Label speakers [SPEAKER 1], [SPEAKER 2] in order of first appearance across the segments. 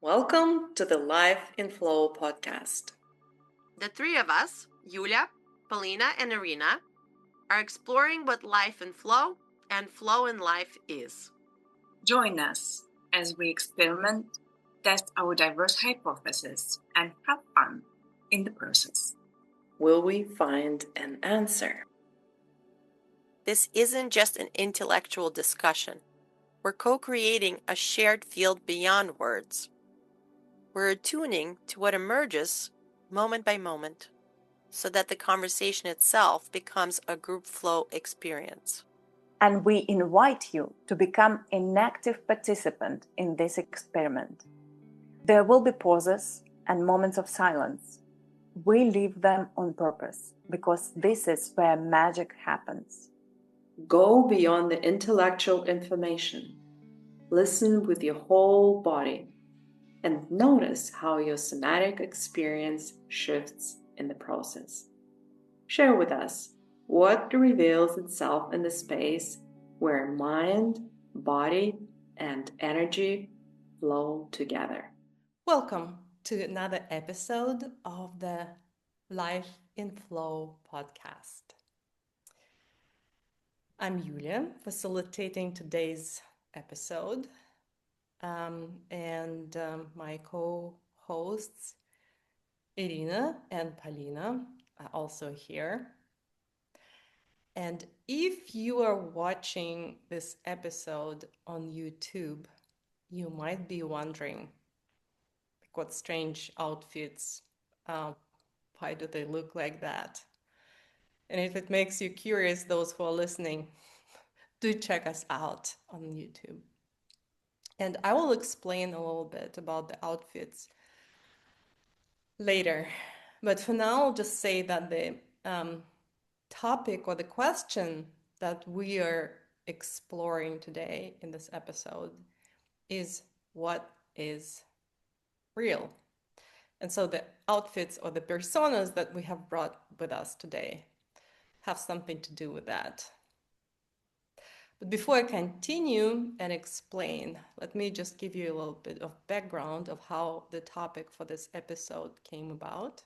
[SPEAKER 1] Welcome to the Life in Flow podcast.
[SPEAKER 2] The three of us, Yulya, Polina, and Irina, are exploring what life in flow and flow in life is.
[SPEAKER 3] Join us as we experiment, test our diverse hypotheses, and have fun in the process.
[SPEAKER 1] Will we find an answer?
[SPEAKER 2] This isn't just an intellectual discussion. We're co-creating a shared field beyond words. We're attuning to what emerges moment by moment so that the conversation itself becomes a group flow experience.
[SPEAKER 4] And we invite you to become an active participant in this experiment. There will be pauses and moments of silence. We leave them on purpose because this is where magic happens.
[SPEAKER 1] Go beyond the intellectual information. Listen with your whole body and notice how your somatic experience shifts in the process. Share with us what reveals itself in the space where mind, body, and energy flow together.
[SPEAKER 5] Welcome to another episode of the Life in Flow podcast. I'm Yulya, facilitating today's episode, and my co-hosts Irina and Polina are also here. And if you are watching this episode on YouTube, you might be wondering, what strange outfits, why do they look like that? And if it makes you curious, those who are listening, do check us out on YouTube. And I will explain a little bit about the outfits later. But for now, I'll just say that the topic or the question that we are exploring today in this episode is what is real? And so the outfits or the personas that we have brought with us today have something to do with that. But before I continue and explain, let me just give you a little bit of background of how the topic for this episode came about.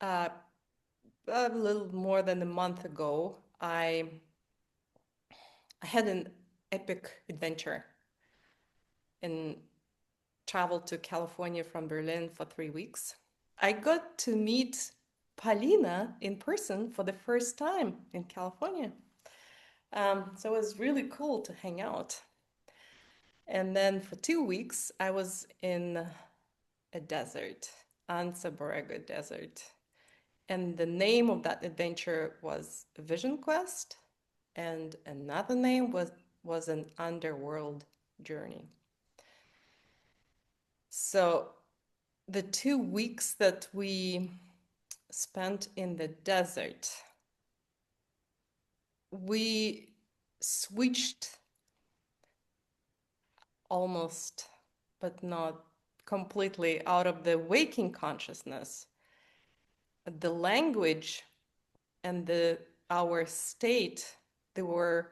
[SPEAKER 5] A little more than a month ago, I had an epic adventure and traveled to California from Berlin for 3 weeks. I got to meet Polina in person for the first time in California. So it was really cool to hang out. And then for 2 weeks, I was in a desert, Anza-Borrego desert. And the name of that adventure was Vision Quest, and another name was an Underworld journey. So the 2 weeks that we spent in the desert, we switched almost, but not completely, out of the waking consciousness. The language and our state, they were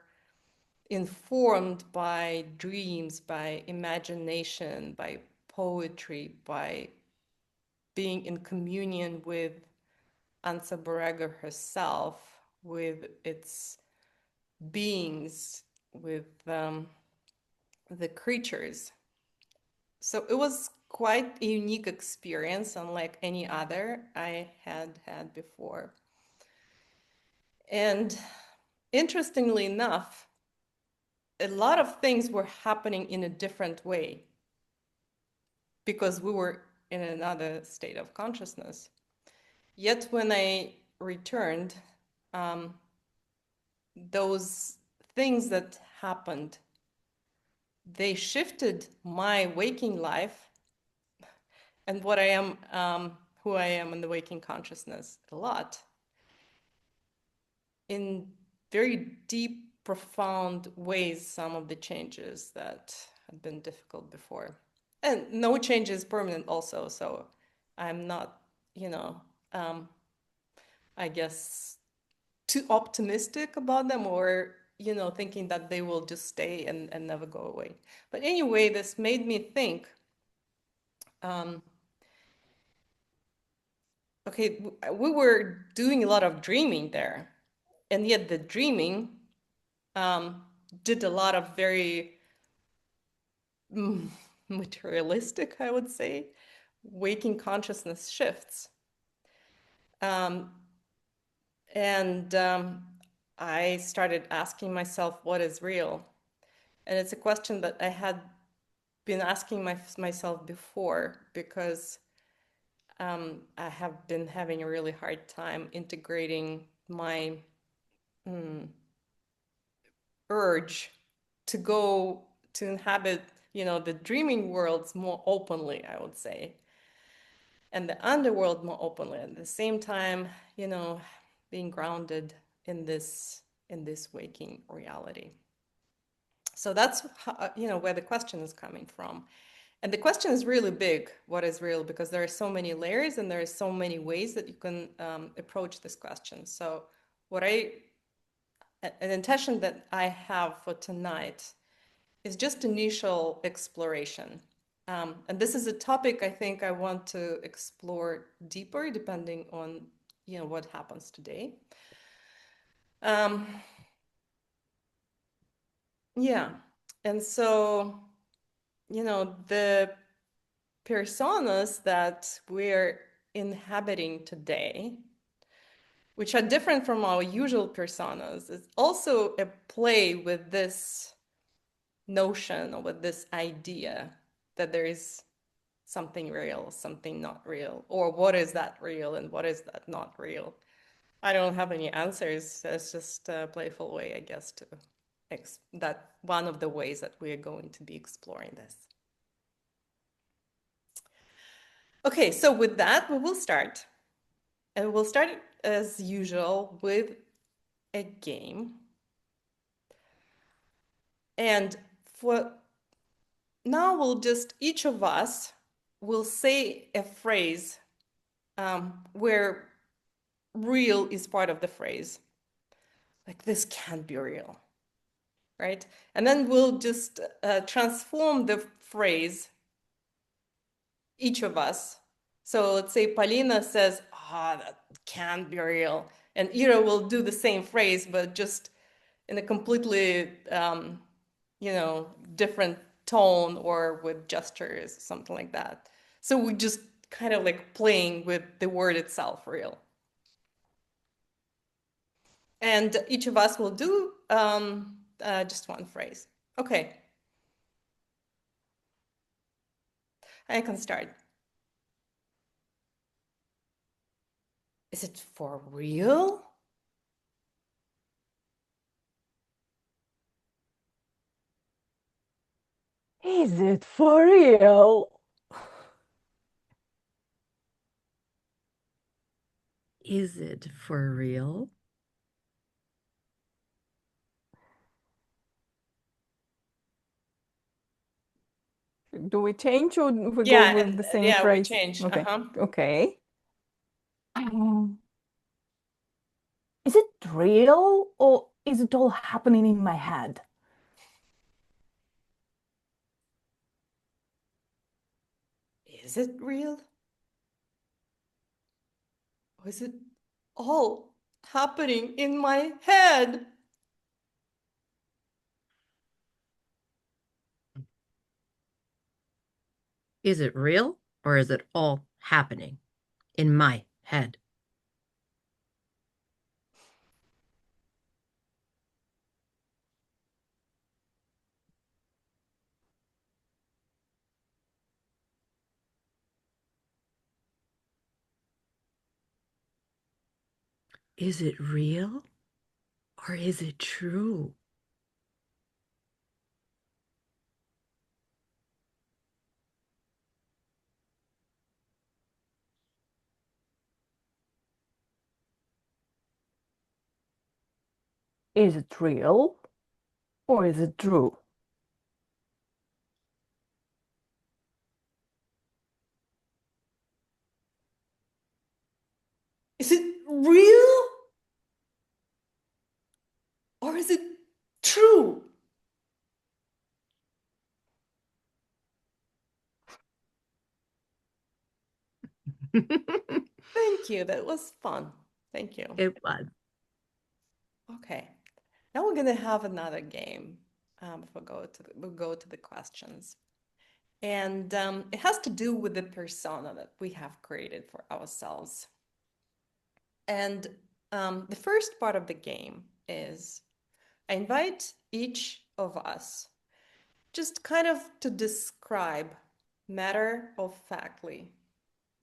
[SPEAKER 5] informed by dreams, by imagination, by poetry, by being in communion with Anza-Borrego herself, with its beings, with the creatures. So it was quite a unique experience, unlike any other I had had before. And interestingly enough, a lot of things were happening in a different way because we were in another state of consciousness. Yet when I returned, those things that happened, they shifted my waking life and what I am, who I am in the waking consciousness a lot, in very deep, profound ways, some of the changes that had been difficult before. And no change is permanent also, so I'm not, I guess, too optimistic about them or thinking that they will just stay and never go away. But anyway, this made me think, okay, we were doing a lot of dreaming there, and yet the dreaming did a lot of very materialistic, I would say, waking consciousness shifts. And I started asking myself, what is real? And it's a question that I had been asking myself before, because I have been having a really hard time integrating my urge to go to inhabit, the dreaming worlds more openly, I would say, and the underworld more openly. At the same time, being grounded in this waking reality. So that's how, where the question is coming from. And the question is really big, what is real? Because there are so many layers and there are so many ways that you can approach this question. So an intention that I have for tonight is just initial exploration. And this is a topic I think I want to explore deeper, depending on, what happens today. Yeah. And so, the personas that we're inhabiting today, which are different from our usual personas, is also a play with this notion or with this idea that there is something real, something not real, or what is that real and what is that not real. I don't have any answers. It's just a playful way, I guess, to that one of the ways that we are going to be exploring this. Okay, so with that, we will start. And we'll start as usual with a game. And for now, each of us will say a phrase where real is part of the phrase. Like, this can't be real, right? And then we'll just transform the phrase, each of us. So let's say Polina says, that can't be real. And Ira will do the same phrase, but just in a completely, different tone or with gestures, something like that. So we just kind of like playing with the word itself, real. And each of us will do just one phrase. Okay. I can start. Is it for real?
[SPEAKER 4] Is it for real?
[SPEAKER 6] Is it for real?
[SPEAKER 4] Do we change or we
[SPEAKER 5] Yeah,
[SPEAKER 4] go with the same
[SPEAKER 5] yeah,
[SPEAKER 4] phrase?
[SPEAKER 5] we change.
[SPEAKER 4] Okay.
[SPEAKER 5] Uh-huh.
[SPEAKER 4] Okay. Is it real or is it all happening in my head?
[SPEAKER 5] Is it real? Or is it all happening in my head?
[SPEAKER 6] Is it real or is it all happening in my head? Is it real or is it true?
[SPEAKER 4] Is it real or is it true?
[SPEAKER 5] Is it real? Or is it true. Thank you. That was fun. Thank you.
[SPEAKER 6] It was.
[SPEAKER 5] Okay. Now we're gonna have another game. We'll go to the questions. And it has to do with the persona that we have created for ourselves. And the first part of the game is I invite each of us just kind of to describe matter of factly,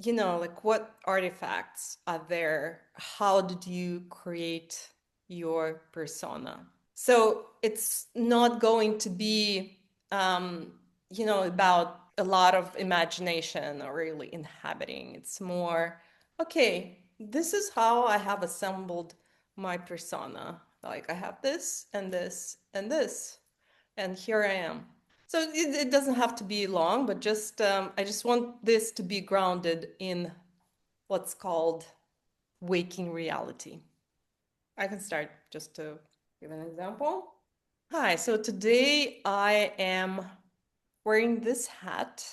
[SPEAKER 5] like what artifacts are there? How did you create your persona? So it's not going to be, about a lot of imagination or really inhabiting. It's more, okay, this is how I have assembled my persona. Like I have this and this and this, and here I am. So it doesn't have to be long, but just I just want this to be grounded in what's called waking reality. I can start just to give an example. Hi, so today I am wearing this hat.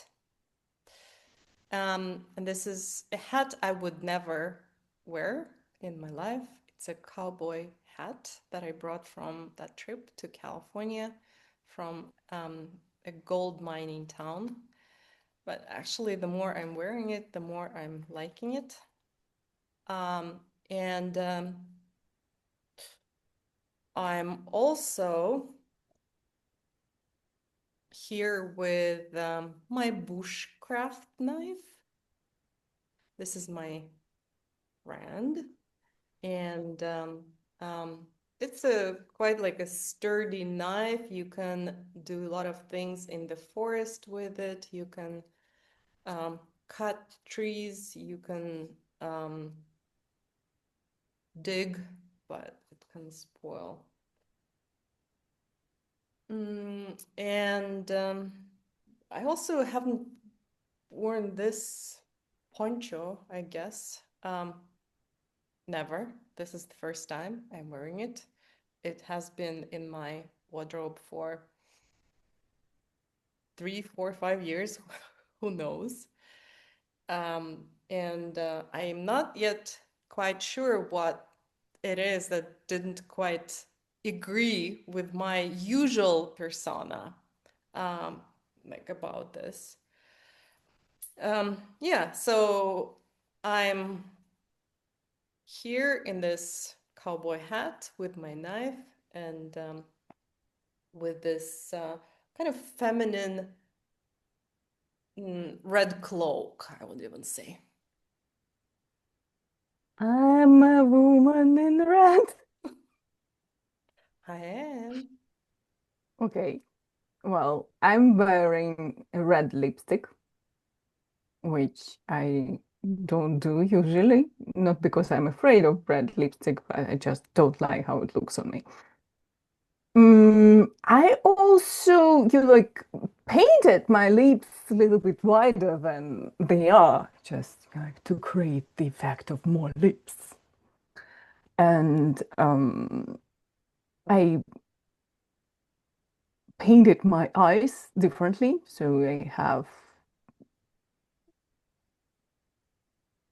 [SPEAKER 5] And this is a hat I would never wear in my life. It's a cowboy hat that I brought from that trip to California from a gold mining town. But actually, the more I'm wearing it, the more I'm liking it. And I'm also here with my bushcraft knife. This is my brand, and it's quite like a sturdy knife. You can do a lot of things in the forest with it. You can cut trees. You can dig, but it can spoil. And I also haven't worn this poncho, I guess. Never. This is the first time I'm wearing it. It has been in my wardrobe for 3, 4, 5 years. Who knows? And I am not yet quite sure what it is that didn't quite agree with my usual persona, like about this. Yeah, so I'm here in this cowboy hat with my knife and with this kind of feminine red cloak, I would even say.
[SPEAKER 4] I'm a woman in red.
[SPEAKER 5] I am.
[SPEAKER 4] Okay, well, I'm wearing a red lipstick, which I don't do usually, not because I'm afraid of red lipstick, but I just don't like how it looks on me. I also, painted my lips a little bit wider than they are, just like to create the effect of more lips. And I painted my eyes differently, so I have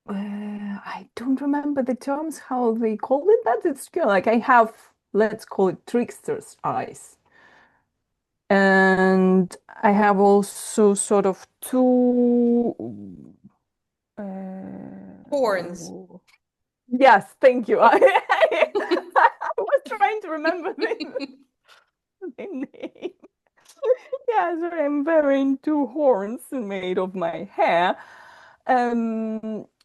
[SPEAKER 4] I don't remember the terms how they call it that. It's like I have, let's call it trickster's eyes. And I have also sort of two
[SPEAKER 5] Horns.
[SPEAKER 4] Yes, thank you. I was trying to remember the name. Yeah, so I'm wearing two horns made of my hair,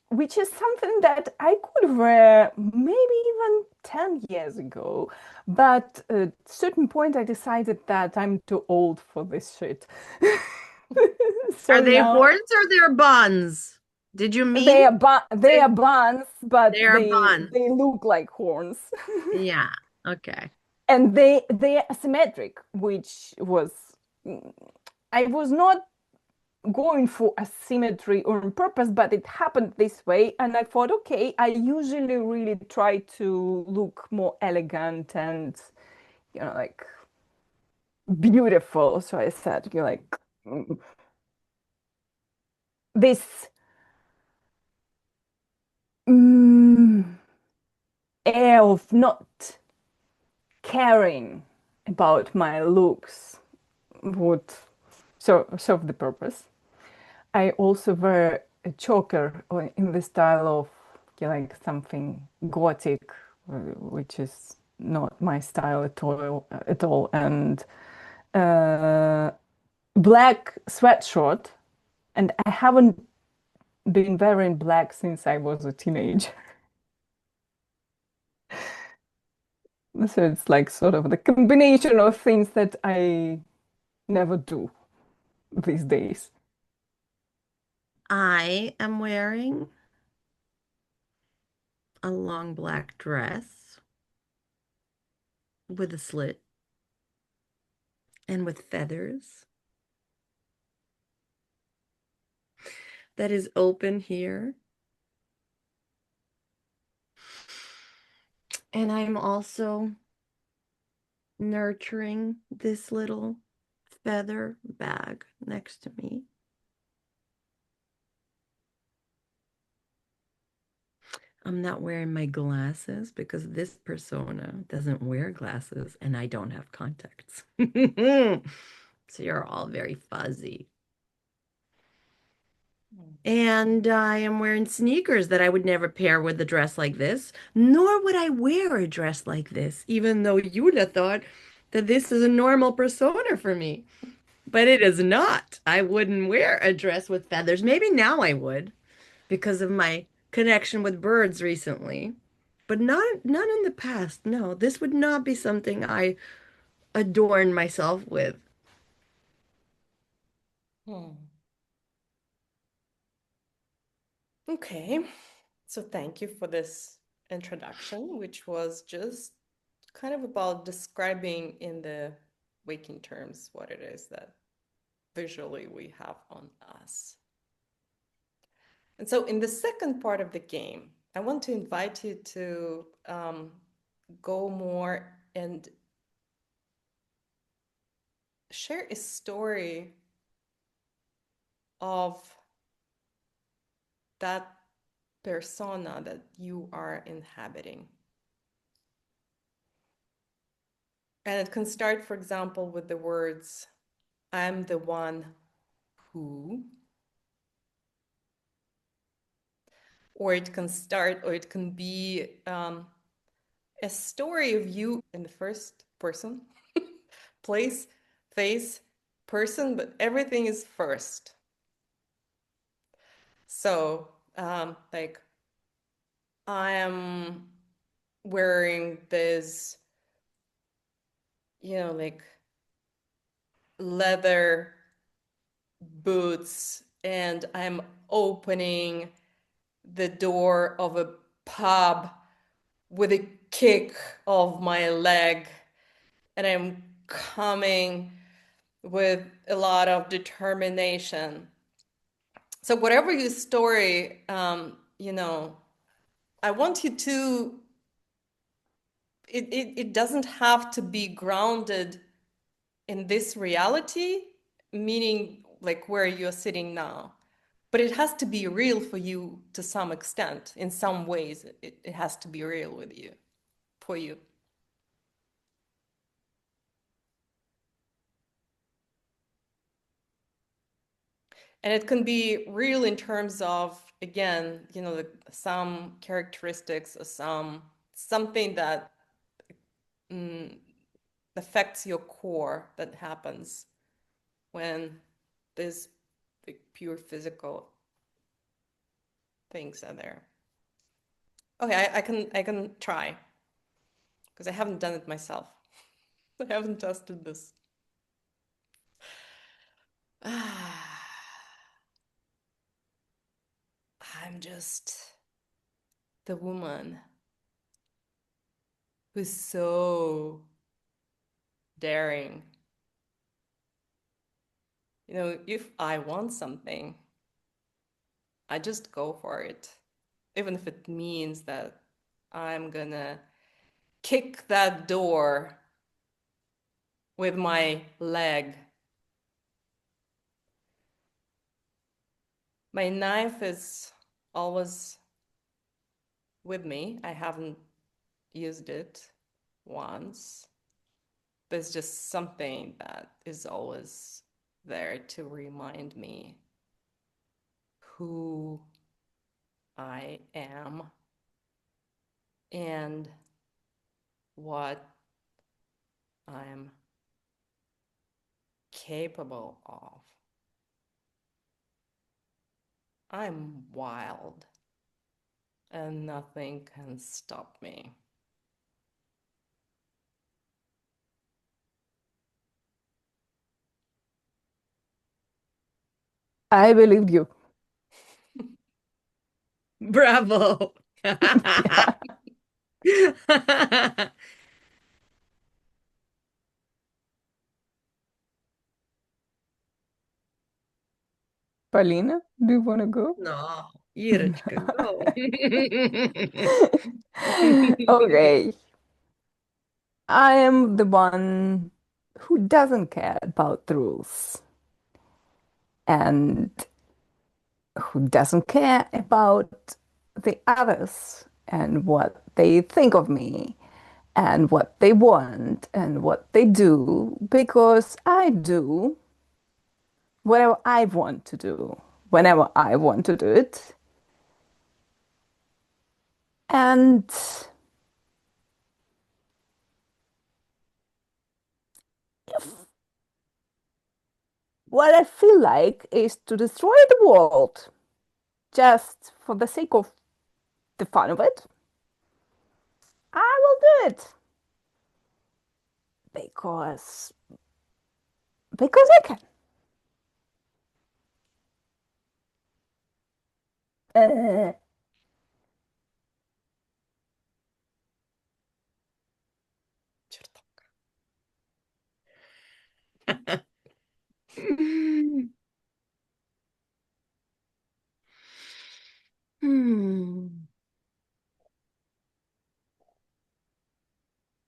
[SPEAKER 4] which is something that I could wear maybe even 10 years ago. But at a certain point, I decided that I'm too old for this shit.
[SPEAKER 6] Are they horns or they're buns? Did you mean?
[SPEAKER 4] They are buns, but
[SPEAKER 6] they are buns.
[SPEAKER 4] They look like horns.
[SPEAKER 6] Yeah. Okay.
[SPEAKER 4] And they are asymmetric, which was I was not going for asymmetry on purpose, but it happened this way, and I thought, okay, I usually really try to look more elegant and like beautiful. So I said, you're like, this air of not caring about my looks would serve the purpose. I also wear a choker in the style of like something gothic, which is not my style at all, and black sweatshirt. And I haven't been wearing black since I was a teenager. So it's like sort of the combination of things that I never do these days.
[SPEAKER 6] I am wearing a long black dress with a slit and with feathers that is open here. And I'm also nurturing this little feather bag next to me. I'm not wearing my glasses because this persona doesn't wear glasses and I don't have contacts. So you're all very fuzzy. And I am wearing sneakers that I would never pair with a dress like this, nor would I wear a dress like this, even though Yulya thought that this is a normal persona for me. But it is not. I wouldn't wear a dress with feathers. Maybe now I would because of my connection with birds recently, but not in the past. No, this would not be something I adorn myself with.
[SPEAKER 5] Okay, so thank you for this introduction, which was just kind of about describing in the waking terms what it is that visually we have on us. And so in the second part of the game, I want to invite you to go more and share a story of that persona that you are inhabiting. And it can start, for example, with the words, I'm the one who, or it can start, or it can be a story of you in the first person, place, face, person, but everything is first. So, like, I am wearing this, like leather boots, and I'm opening the door of a pub with a kick of my leg, and I'm coming with a lot of determination. So whatever your story, I want you to, it doesn't have to be grounded in this reality, meaning like where you're sitting now. But it has to be real for you to some extent. In some ways, it has to be real with you, for you. And it can be real in terms of, again, some characteristics or something that affects your core that happens when these pure physical things are there. Okay, I can try because I haven't done it myself. I haven't tested this. I'm just the woman who's so daring. If I want something, I just go for it, even if it means that I'm gonna kick that door with my leg. My knife is always with me. I haven't used it once. But it's just something that is always there to remind me who I am and what I'm capable of. I'm wild, and nothing can stop me.
[SPEAKER 4] I believed you.
[SPEAKER 6] Bravo.
[SPEAKER 4] Polina, do you want to go?
[SPEAKER 6] No, Irочка, go.
[SPEAKER 4] Okay. I am the one who doesn't care about the rules and who doesn't care about the others and what they think of me and what they want and what they do, because I do whatever I want to do whenever I want to do it. And if what I feel like is to destroy the world just for the sake of the fun of it, I will do it. Because I can. Uh,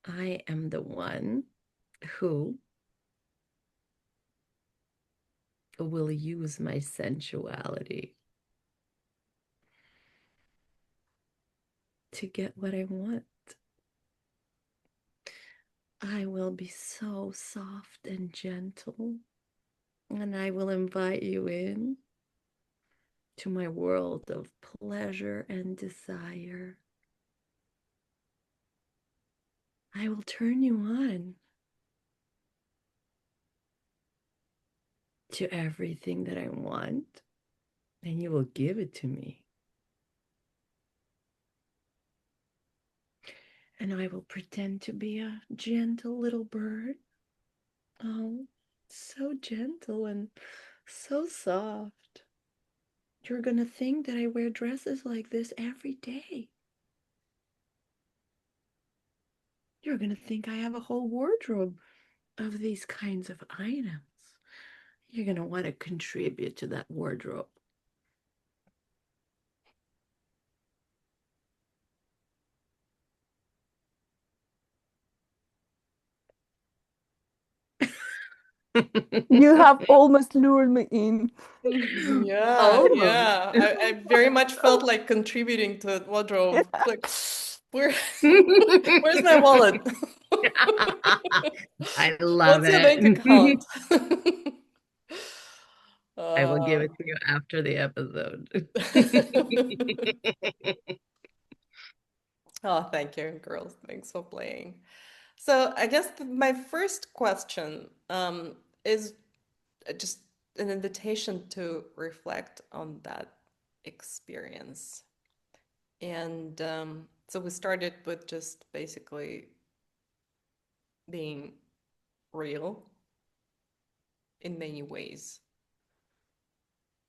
[SPEAKER 6] I am the one who will use my sensuality to get what I want. I will be so soft and gentle, and I will invite you in to my world of pleasure and desire. I will turn you on to everything that I want, and you will give it to me. And I will pretend to be a gentle little bird. Oh, so gentle and so soft. You're gonna think that I wear dresses like this every day. You're gonna think I have a whole wardrobe of these kinds of items. You're gonna want to contribute to that wardrobe.
[SPEAKER 4] you have almost lured me in.
[SPEAKER 5] Yeah,
[SPEAKER 6] Almost.
[SPEAKER 5] yeah. I very much felt like contributing to the wardrobe. Like, where's my wallet?
[SPEAKER 6] I love
[SPEAKER 5] What's your bank
[SPEAKER 6] it.
[SPEAKER 5] account?
[SPEAKER 6] I will give it to you after the episode.
[SPEAKER 5] Oh, thank you, girls. Thanks for playing. So I guess my first question is just an invitation to reflect on that experience. And so we started with just basically being real in many ways.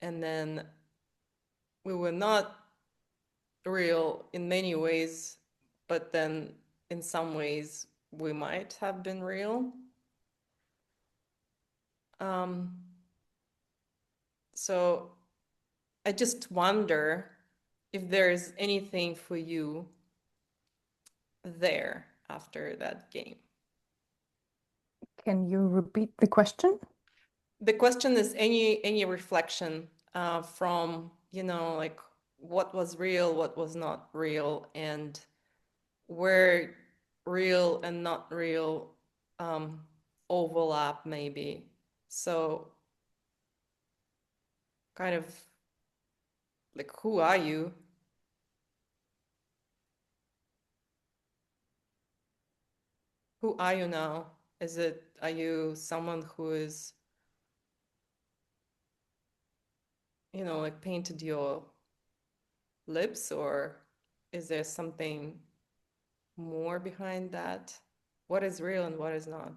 [SPEAKER 5] And then we were not real in many ways, but then in some ways we might have been real. So I just wonder if there's anything for you there after that game.
[SPEAKER 4] Can you repeat the question?
[SPEAKER 5] The question is any reflection from, like what was real, what was not real, and where real and not real overlap maybe. So kind of like, who are you? Who are you now? Are you someone who is, like painted your lips, or is there something more behind that? What is real and what is not?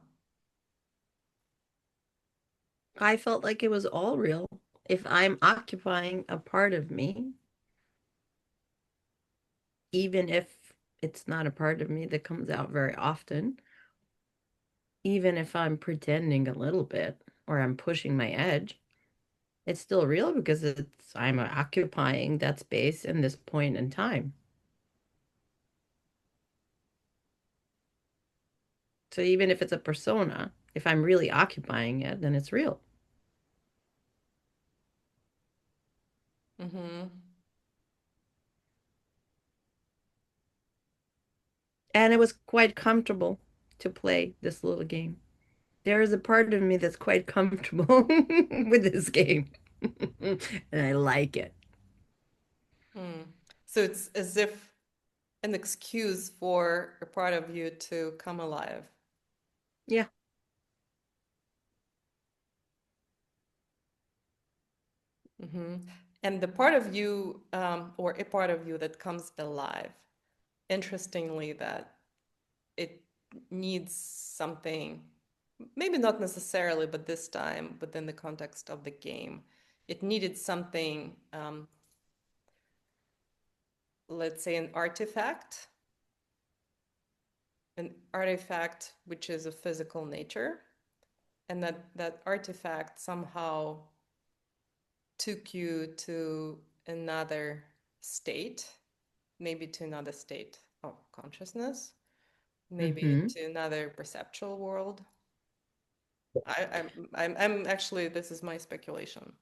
[SPEAKER 6] I felt like it was all real. If I'm occupying a part of me, even if it's not a part of me that comes out very often, even if I'm pretending a little bit or I'm pushing my edge, it's still real because I'm occupying that space in this point in time. So even if it's a persona, if I'm really occupying it, then it's real.
[SPEAKER 5] Mm-hmm.
[SPEAKER 6] And it was quite comfortable to play this little game. There is a part of me that's quite comfortable with this game. And I like it.
[SPEAKER 5] So it's as if an excuse for a part of you to come alive.
[SPEAKER 6] Yeah.
[SPEAKER 5] And the part of you, or a part of you that comes alive, interestingly, that it needs something, maybe not necessarily, but this time within the context of the game, it needed something, let's say an artifact which is of physical nature, and that artifact somehow took you to another state, maybe to another state of consciousness, maybe to another perceptual world. I'm actually, this is my speculation.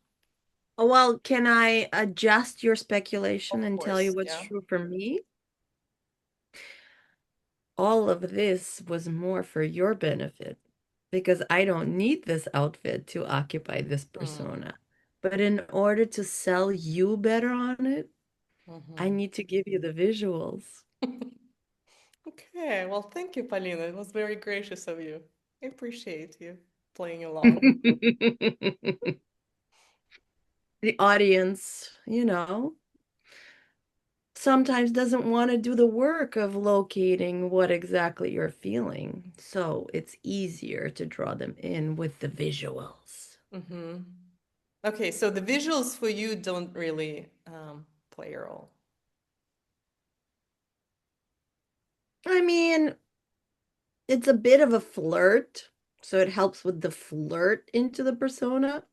[SPEAKER 6] Well, can I adjust your speculation
[SPEAKER 5] Of
[SPEAKER 6] and tell you
[SPEAKER 5] course,
[SPEAKER 6] what's
[SPEAKER 5] yeah.
[SPEAKER 6] true for me? All of this was more for your benefit because I don't need this outfit to occupy this persona. But in order to sell you better on it, I need to give you the visuals.
[SPEAKER 5] Okay, well, thank you, Polina. It was very gracious of you. I appreciate you playing along.
[SPEAKER 6] The audience, sometimes doesn't want to do the work of locating what exactly you're feeling. So it's easier to draw them in with the visuals.
[SPEAKER 5] Okay, so the visuals for you don't really play a role.
[SPEAKER 6] I mean, it's a bit of a flirt, so it helps with the flirt into the persona.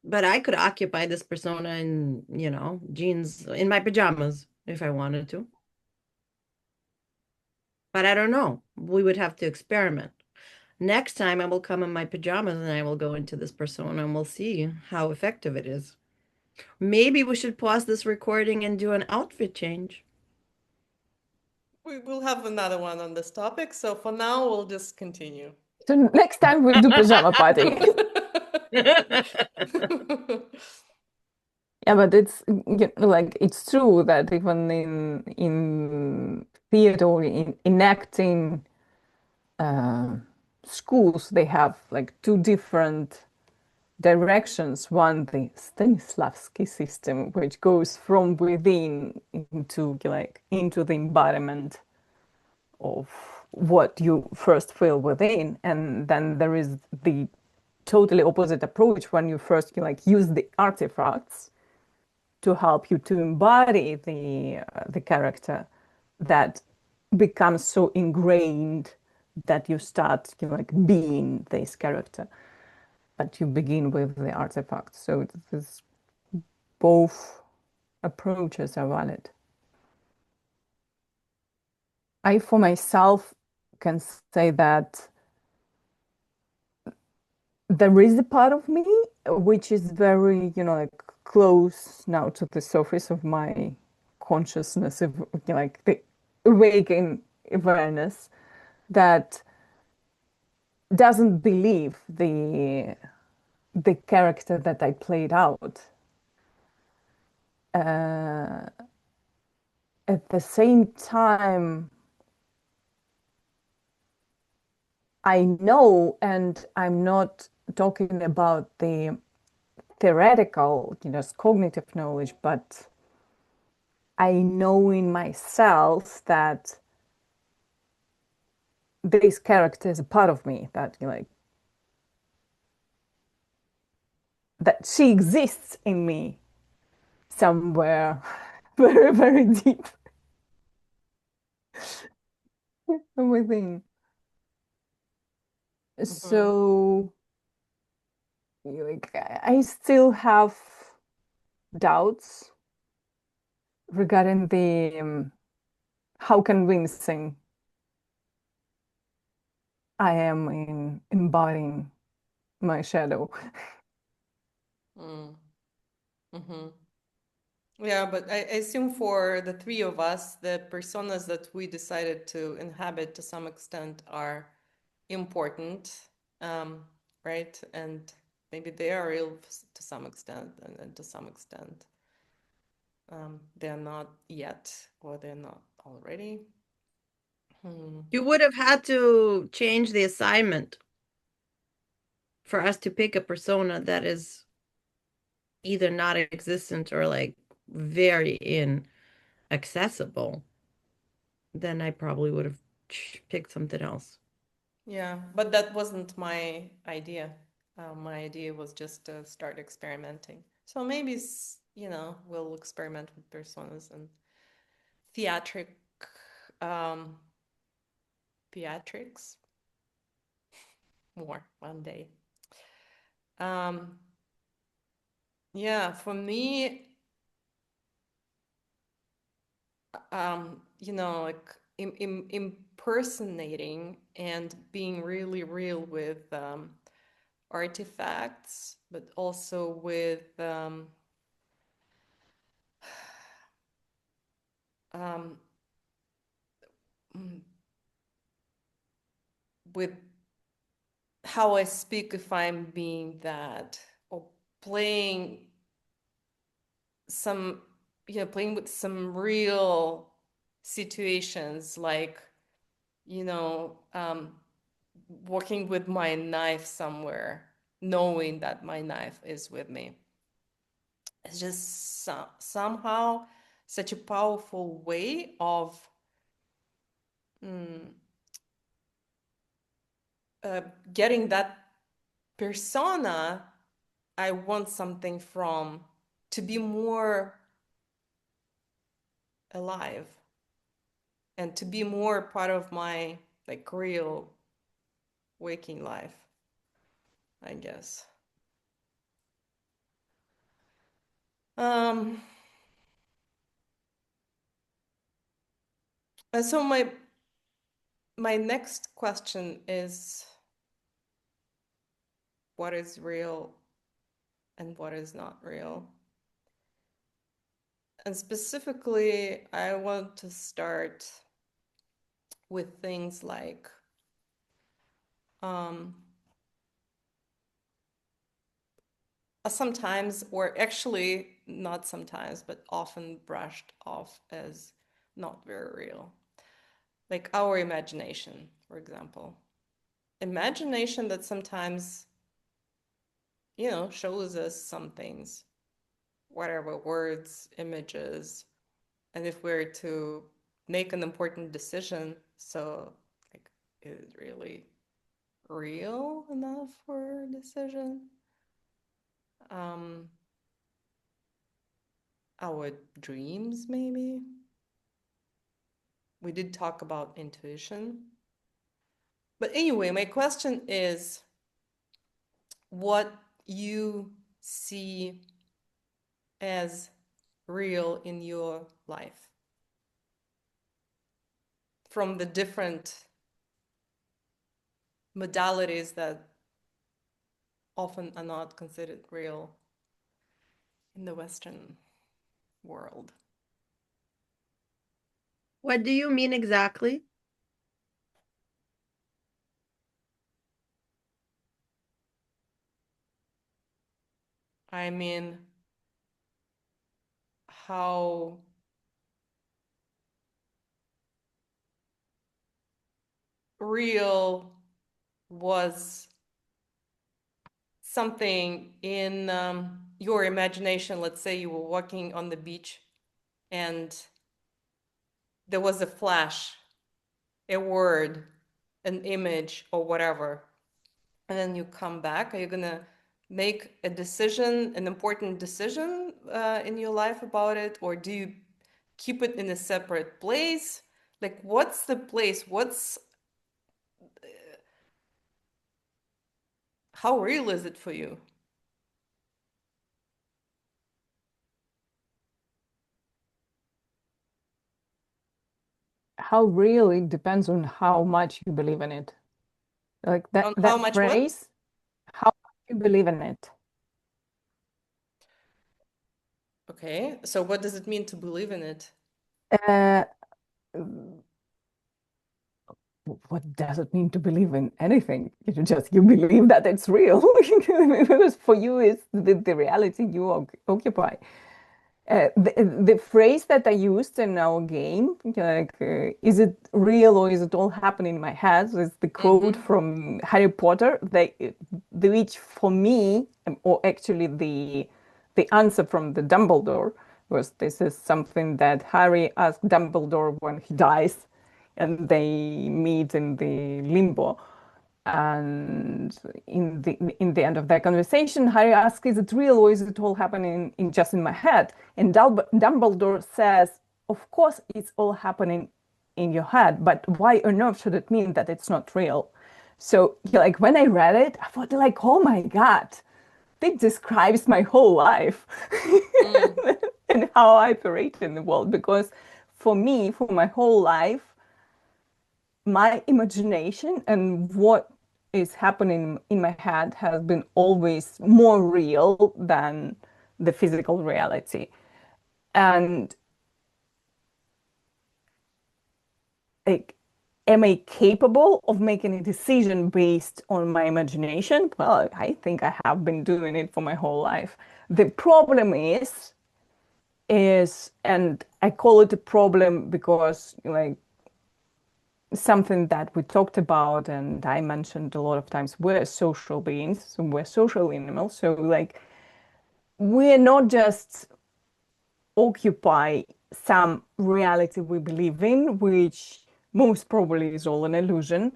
[SPEAKER 6] But I could occupy this persona in, jeans, in my pajamas if I wanted to. But I don't know. We would have to experiment. Next time I will come in my pajamas and I will go into this persona and we'll see how effective it is. Maybe we should pause this recording and do an outfit change.
[SPEAKER 5] We will have another one on this topic, so for now we'll just continue.
[SPEAKER 4] So next time we'll do pajama party. Yeah, but it's like it's true that even in theater or in acting schools, they have like two different directions. One, the Stanislavski system, which goes from within into the embodiment of what you first feel within, and then there is the totally opposite approach when you first use the artifacts to help you to embody the character that becomes so ingrained that you start being this character, but you begin with the artifact. So both approaches are valid. I, for myself, can say that there is a part of me which is very, like close now to the surface of my consciousness, of like the awakened awareness that doesn't believe the character that I played out. At the same time, I know, and I'm not talking about the theoretical, cognitive knowledge, but I know in myself that this character is a part of me, that that she exists in me somewhere very, very deep within. So I still have doubts regarding the how convincing I am in embodying my shadow.
[SPEAKER 5] Yeah, but I assume for the three of us, the personas that we decided to inhabit to some extent are important, right? And maybe they are real to some extent, and to some extent, they're not yet, or they're not already.
[SPEAKER 6] You would have had to change the assignment for us to pick a persona that is either not existent or like very inaccessible. Then I probably would have picked something else.
[SPEAKER 5] Yeah, but that wasn't my idea. My idea was just to start experimenting. So maybe, we'll experiment with personas and theatrics more one day. Yeah, for me, like impersonating and being really real with artifacts, but also with with how I speak if I'm being that, or playing playing with some real situations, like, walking with my knife somewhere, knowing that my knife is with me. It's just somehow such a powerful way of getting that persona I want something from to be more alive and to be more part of my like real waking life, I guess. And so my next question is, what is real and what is not real? And specifically, I want to start with things like sometimes, or actually not sometimes, but often brushed off as not very real. Like our imagination, for example. Imagination that sometimes, shows us some things, whatever, words, images. And if we're to make an important decision, so like, is it really real enough for a decision? Our dreams, maybe. We did talk about intuition. But anyway, my question is what you see as real in your life from the different modalities that often are not considered real in the Western world.
[SPEAKER 6] What do you mean exactly?
[SPEAKER 5] I mean, how real was something in your imagination. Let's say you were walking on the beach and there was a flash, a word, an image, or whatever. And then you come back. Are you going to make a decision, an important decision in your life about it? Or do you keep it in a separate place? Like, what's the place? How real is it for you?
[SPEAKER 7] How real, it depends on how much you believe in it. Like
[SPEAKER 5] On how
[SPEAKER 7] that
[SPEAKER 5] much
[SPEAKER 7] phrase, how much you believe in it.
[SPEAKER 5] Okay, so what does it mean to believe in it?
[SPEAKER 7] Uh, what does it mean to believe in anything? You believe that it's real because for you it's the reality you occupy. The phrase that I used in our game, like, is it real or is it all happening in my head? Is the quote from Harry Potter. Which for me, or actually the answer from the Dumbledore was, this is something that Harry asked Dumbledore when he dies, and they meet in the limbo. And in the end of that conversation, Harry asks, "Is it real or is it all happening in just in my head?" And Dumbledore says, "Of course, it's all happening in your head, but why on earth should it mean that it's not real?" So, like, when I read it, I thought, like, oh my God, it describes my whole life and how I operate in the world. Because for me, for my whole life, my imagination and what is happening in my head has been always more real than the physical reality. And like, am I capable of making a decision based on my imagination? Well, I think I have been doing it for my whole life. The problem is, and I call it a problem because, like, something that we talked about and I mentioned a lot of times, we're social beings, so we're social animals. So, like, we're not just occupy some reality we believe in, which most probably is all an illusion,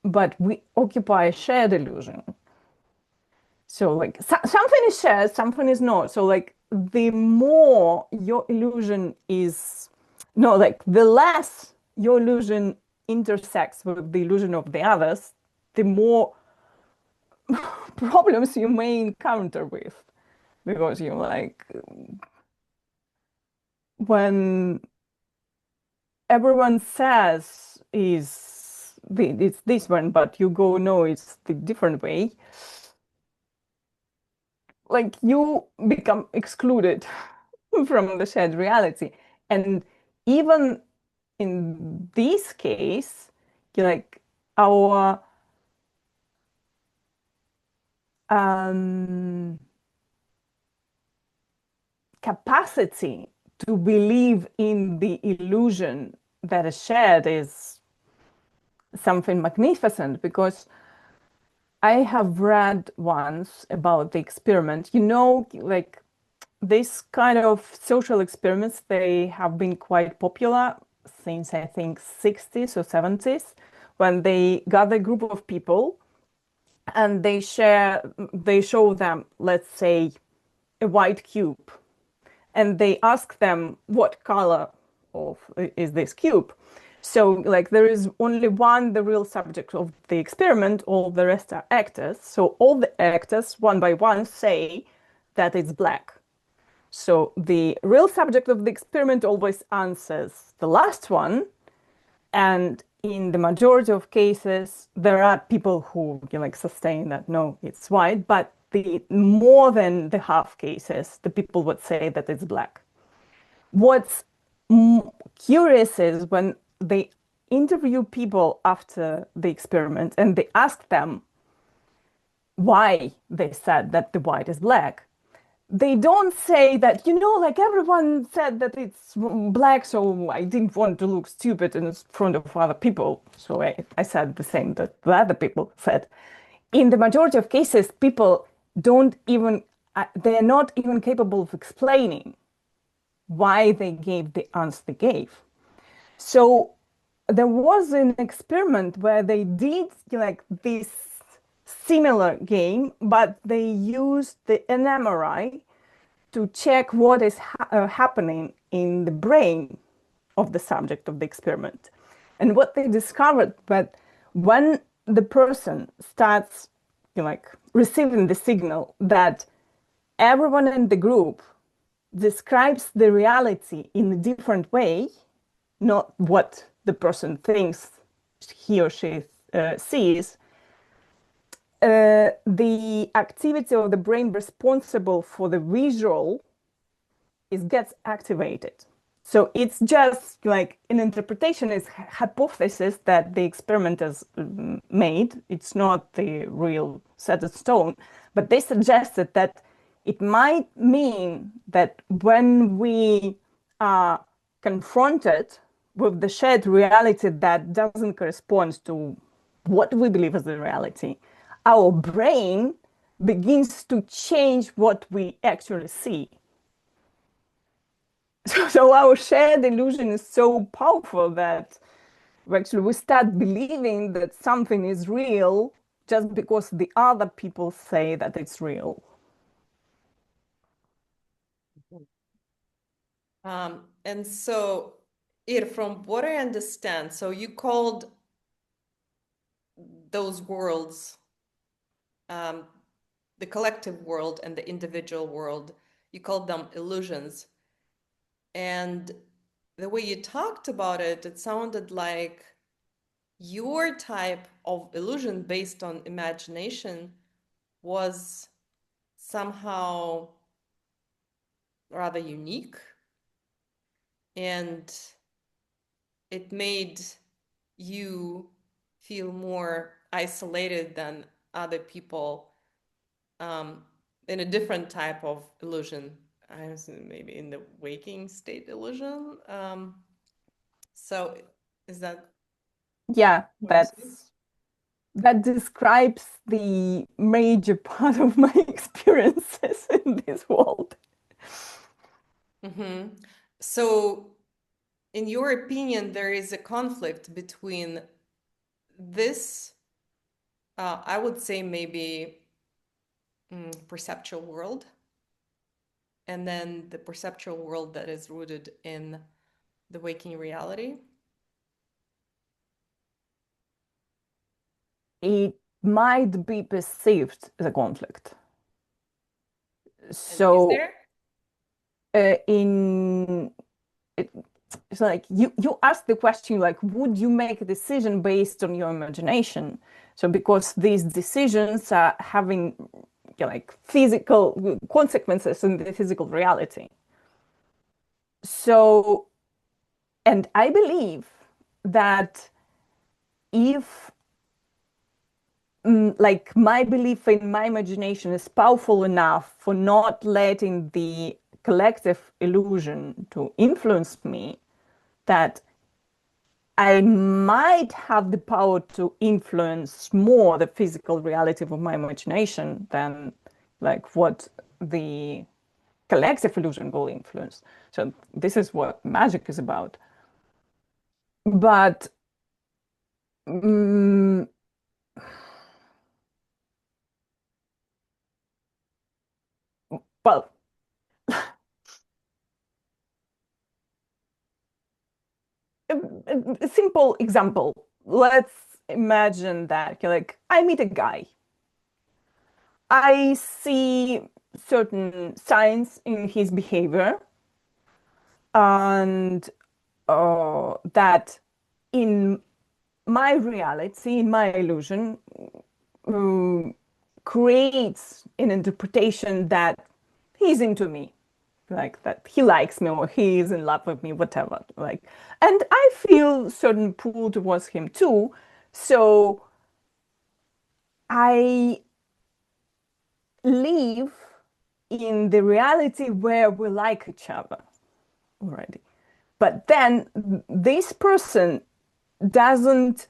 [SPEAKER 7] but we occupy a shared illusion. So, like, something is shared, something is not. So, like, the more your illusion is, no, like, the less your illusion intersects with the illusion of the others, the more problems you may encounter with. Because you're like, when everyone says it's this one, but you go, no, it's the different way, like, you become excluded from the shared reality. And even in this case, like, our capacity to believe in the illusion that is shared is something magnificent. Because I have read once about the experiment, like, this kind of social experiments, they have been quite popular since, I think, 60s or 70s, when they gather a group of people and they show them, let's say, a white cube, and they ask them, what color is this cube? So, like, there is only one, the real subject of the experiment, all the rest are actors. So all the actors, one by one, say that it's black. So the real subject of the experiment always answers the last one, And in the majority of cases, there are people who like sustain that no, it's white, but the more than the half cases, the people would say that it's black. What's curious is when they interview people after the experiment and they ask them why they said that the white is black, they don't say that, like everyone said that it's black, so I didn't want to look stupid in front of other people. So I said the same that the other people said. In the majority of cases, people don't even, they're not even capable of explaining why they gave the answer they gave. So there was an experiment where they did like this similar game, but they used the NMRI to check what is happening in the brain of the subject of the experiment. And what they discovered that when the person starts like receiving the signal that everyone in the group describes the reality in a different way, not what the person thinks he or she sees, the activity of the brain responsible for the visual gets activated. So it's just like an interpretation, is hypothesis that the experimenters made. It's not the real set in stone, but they suggested that it might mean that when we are confronted with the shared reality that doesn't correspond to what we believe is the reality, our brain begins to change what we actually see. So our shared illusion is so powerful that actually we start believing that something is real just because the other people say that it's real.
[SPEAKER 5] And so, from what I understand, so you called those worlds, the collective world and the individual world, you called them illusions. And the way you talked about it, it sounded like your type of illusion based on imagination was somehow rather unique, and it made you feel more isolated than other people in a different type of illusion. I was maybe in the waking state illusion. So is that?
[SPEAKER 7] Yeah, that describes the major part of my experiences in this world.
[SPEAKER 5] Mm-hmm. So, in your opinion, there is a conflict between this, I would say maybe perceptual world, and then the perceptual world that is rooted in the waking reality.
[SPEAKER 7] It might be perceived as a conflict.
[SPEAKER 5] And
[SPEAKER 7] So
[SPEAKER 5] is there?
[SPEAKER 7] It's like you ask the question like, would you make a decision based on your imagination? So because these decisions are having like physical consequences in the physical reality. So, and I believe that if like my belief in my imagination is powerful enough for not letting the collective illusion to influence me, that I might have the power to influence more the physical reality of my imagination than like what the collective illusion will influence. So this is what magic is about. But well, a simple example. Let's imagine that like I meet a guy. I see certain signs in his behavior, and that in my reality, in my illusion, creates an interpretation that he's into me, like that he likes me or he is in love with me, whatever. Like, and I feel certain pull towards him too. So I live in the reality where we like each other already. But then this person doesn't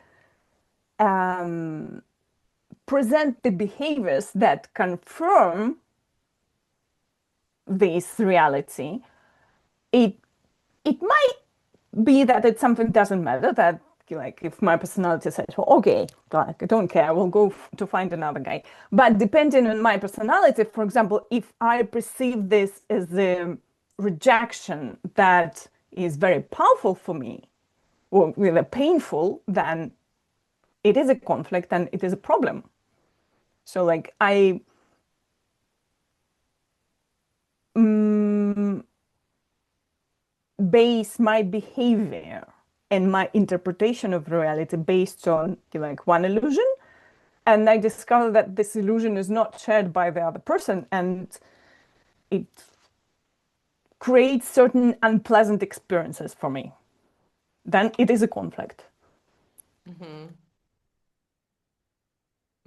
[SPEAKER 7] present the behaviors that confirm this reality. It might be that it's something doesn't matter, that like if my personality says, well, okay, like I don't care, I will go to find another guy. But depending on my personality, for example, if I perceive this as a rejection that is very powerful for me, or really painful, then it is a conflict and it is a problem. So like I base my behavior and my interpretation of reality based on like one illusion, and I discover that this illusion is not shared by the other person, and it creates certain unpleasant experiences for me, then it is a conflict.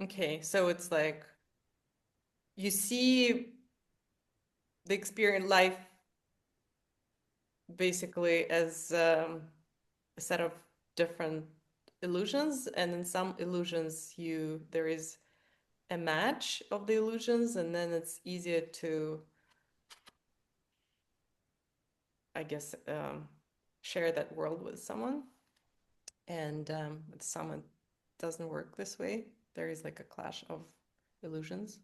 [SPEAKER 5] Okay, so it's like you see the experience life basically as a set of different illusions, and in some illusions there is a match of the illusions, and then it's easier to, I guess, share that world with someone. And with someone doesn't work this way, there is like a clash of illusions.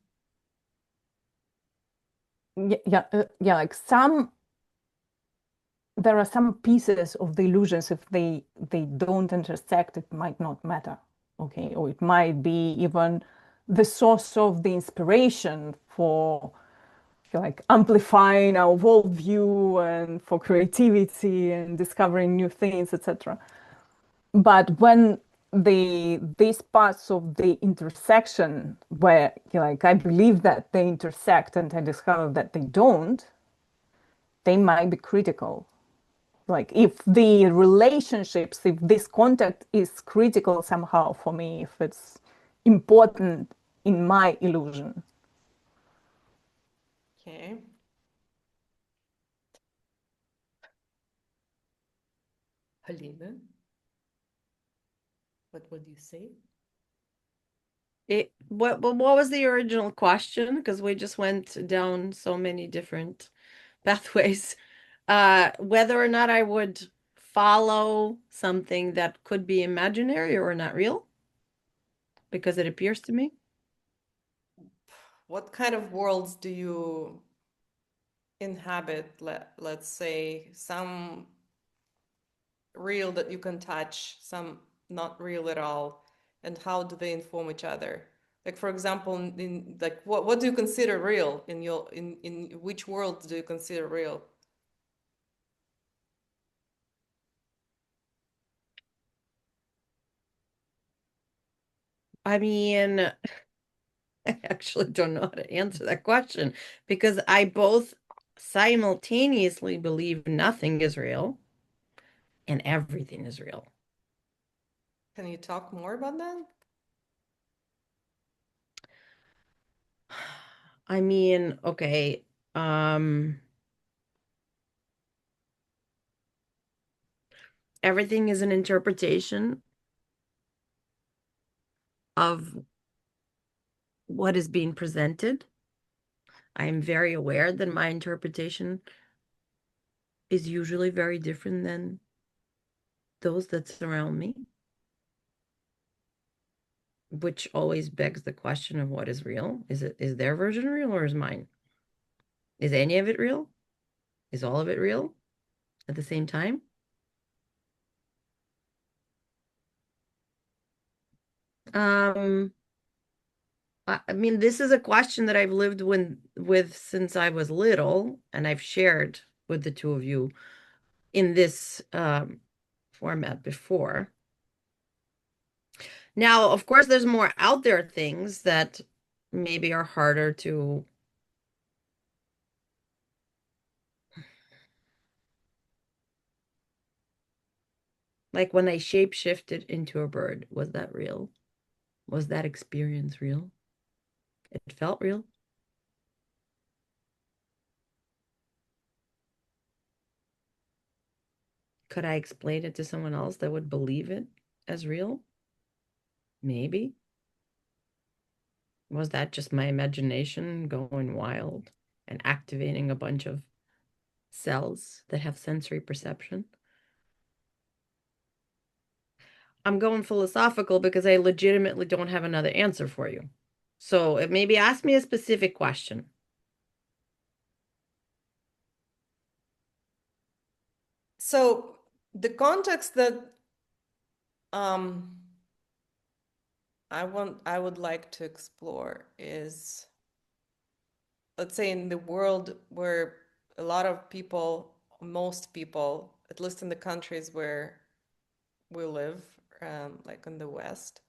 [SPEAKER 7] Yeah, like there are some pieces of the illusions, if they don't intersect, it might not matter, okay? Or it might be even the source of the inspiration for like amplifying our worldview and for creativity and discovering new things, etc. But when these parts of the intersection where like I believe that they intersect and I discover that they don't, they might be critical. Like if the relationships, if this contact is critical somehow for me, if it's important in my illusion.
[SPEAKER 5] Okay. Polina, what would you say?
[SPEAKER 6] What was the original question? Because we just went down so many different pathways. Whether or not I would follow something that could be imaginary or not real, because it appears to me.
[SPEAKER 5] What kind of worlds do you inhabit? Let's say some real that you can touch, some not real at all, and how do they inform each other? Like, for example, in like what do you consider real in your in which world do you consider real?
[SPEAKER 6] I mean, I actually don't know how to answer that question, because I both simultaneously believe nothing is real and everything is real.
[SPEAKER 5] Can you talk more about that?
[SPEAKER 6] I mean, okay, everything is an interpretation of what is being presented. I am very aware that my interpretation is usually very different than those that surround me, which always begs the question of what is real. Is their version real or is mine? Is any of it real? Is all of it real at the same time? I mean, this is a question that I've lived with since I was little, and I've shared with the two of you in this format before. Now, of course, there's more out there things that maybe are harder to. Like when I shapeshifted into a bird, was that real? Was that experience real? It felt real. Could I explain it to someone else that would believe it as real? Maybe. Was that just my imagination going wild and activating a bunch of cells that have sensory perception? I'm going philosophical because I legitimately don't have another answer for you. So maybe ask me a specific question.
[SPEAKER 5] So the context that um, I would like to explore is, let's say, in the world where a lot of people, most people, at least in the countries where we live, like in the West,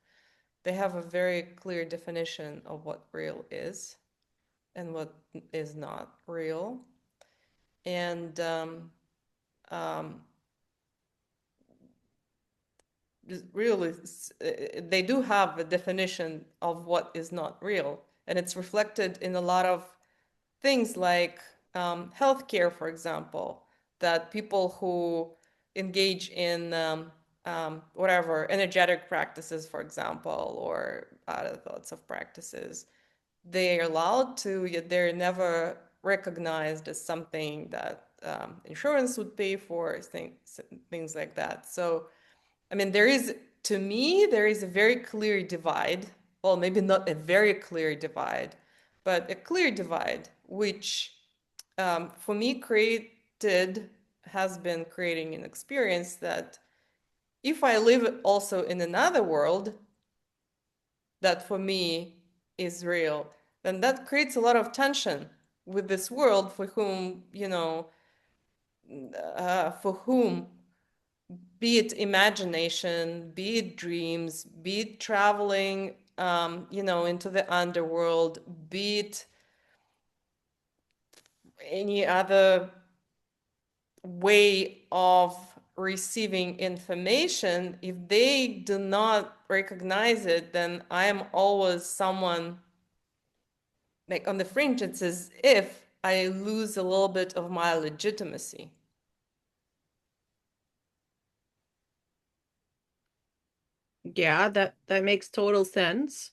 [SPEAKER 5] they have a very clear definition of what real is and what is not real. And um, really, they do have a definition of what is not real. And it's reflected in a lot of things like healthcare, for example, that people who engage in whatever energetic practices, for example, or other thoughts of practices, they are allowed to, yet they're never recognized as something that insurance would pay for, things like that. So, I mean, to me, there is a very clear divide. Well, maybe not a very clear divide, but a clear divide, which for me has been creating an experience that if I live also in another world that for me is real, then that creates a lot of tension with this world for whom, for whom, be it imagination, be it dreams, be it traveling, into the underworld, be it any other way of receiving information, if they do not recognize it, then I am always someone, like on the fringe. It's as if I lose a little bit of my legitimacy.
[SPEAKER 6] Yeah, that makes total sense.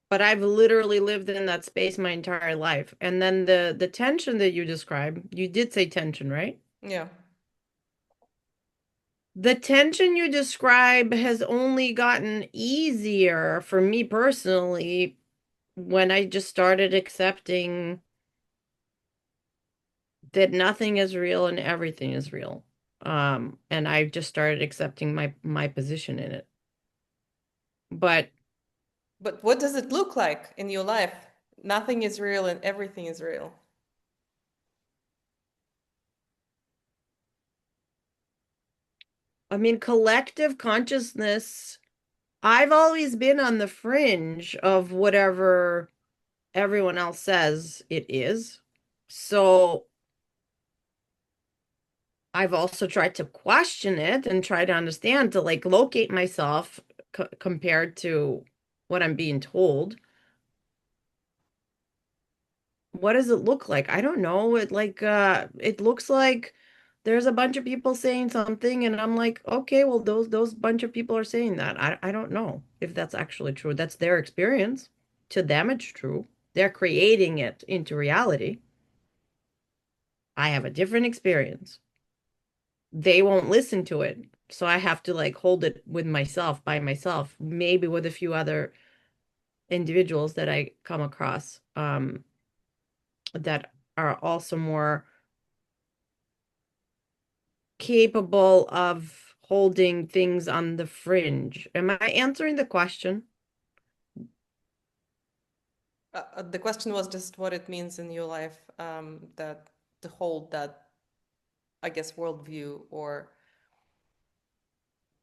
[SPEAKER 6] But I've literally lived in that space my entire life. And then the tension that you describe, you did say tension, right?
[SPEAKER 5] Yeah.
[SPEAKER 6] The tension you describe has only gotten easier for me personally when I just started accepting that nothing is real and everything is real. And I just started accepting my position in it. But
[SPEAKER 5] what does it look like in your life? Nothing is real and everything is real.
[SPEAKER 6] I mean, collective consciousness, I've always been on the fringe of whatever everyone else says it is. So I've also tried to question it and try to understand, to like locate myself compared to what I'm being told. What does it look like? I don't know. It looks like there's a bunch of people saying something and I'm like, okay, well those bunch of people are saying that. I don't know if that's actually true. That's their experience. To them it's true. They're creating it into reality. I have a different experience. They won't listen to it. So I have to like hold it with myself, by myself, maybe with a few other individuals that I come across that are also more capable of holding things on the fringe. Am I answering the question?
[SPEAKER 5] The question was just what it means in your life, that to hold that, I guess, worldview or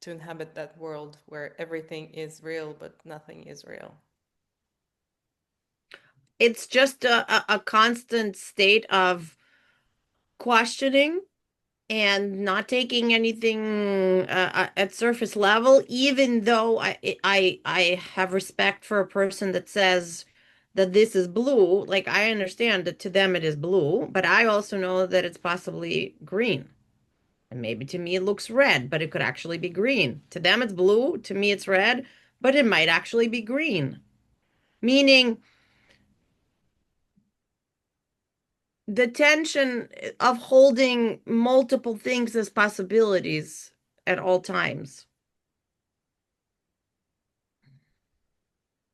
[SPEAKER 5] to inhabit that world where everything is real, but nothing is real?
[SPEAKER 6] It's just a constant state of questioning and not taking anything at surface level, even though I have respect for a person that says that this is blue. Like, I understand that to them it is blue, but I also know that it's possibly green. And maybe to me it looks red, but it could actually be green. To them it's blue, to me it's red, but it might actually be green. Meaning the tension of holding multiple things as possibilities at all times.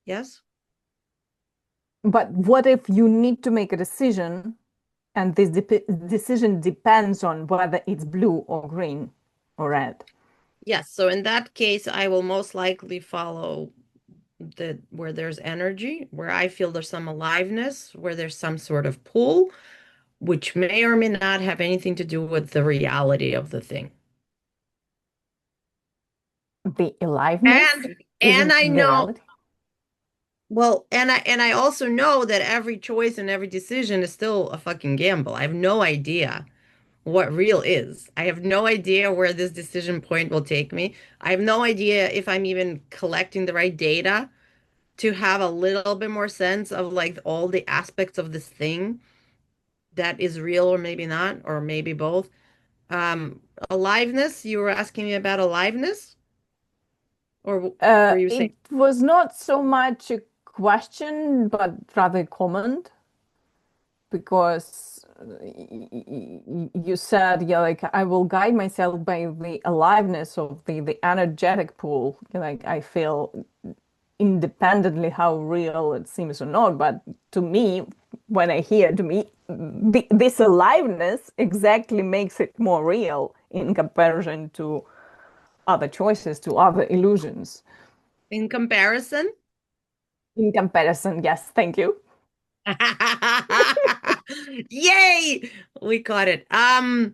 [SPEAKER 6] Yes?
[SPEAKER 7] But what if you need to make a decision and this decision depends on whether it's blue or green or red?
[SPEAKER 6] Yes. So in that case, I will most likely follow where there's energy, where I feel there's some aliveness, where there's some sort of pull, which may or may not have anything to do with the reality of the thing.
[SPEAKER 7] The aliveness
[SPEAKER 6] And
[SPEAKER 7] isn't
[SPEAKER 6] I
[SPEAKER 7] the
[SPEAKER 6] know,
[SPEAKER 7] reality.
[SPEAKER 6] well, and I also know that every choice and every decision is still a fucking gamble. I have no idea what real is. I have no idea where this decision point will take me. I have no idea if I'm even collecting the right data to have a little bit more sense of like all the aspects of this thing that is real or maybe not, or maybe both. Aliveness, you were asking me about aliveness? Or were you saying?
[SPEAKER 7] It was not so much a question, but rather a comment, because you said, yeah, like I will guide myself by the aliveness of the energetic pool. Like I feel independently how real it seems or not. But to me, when I hear to me, this aliveness exactly makes it more real in comparison to other choices, to other illusions.
[SPEAKER 6] In comparison?
[SPEAKER 7] In comparison, yes, thank you.
[SPEAKER 6] Yay! We caught it. I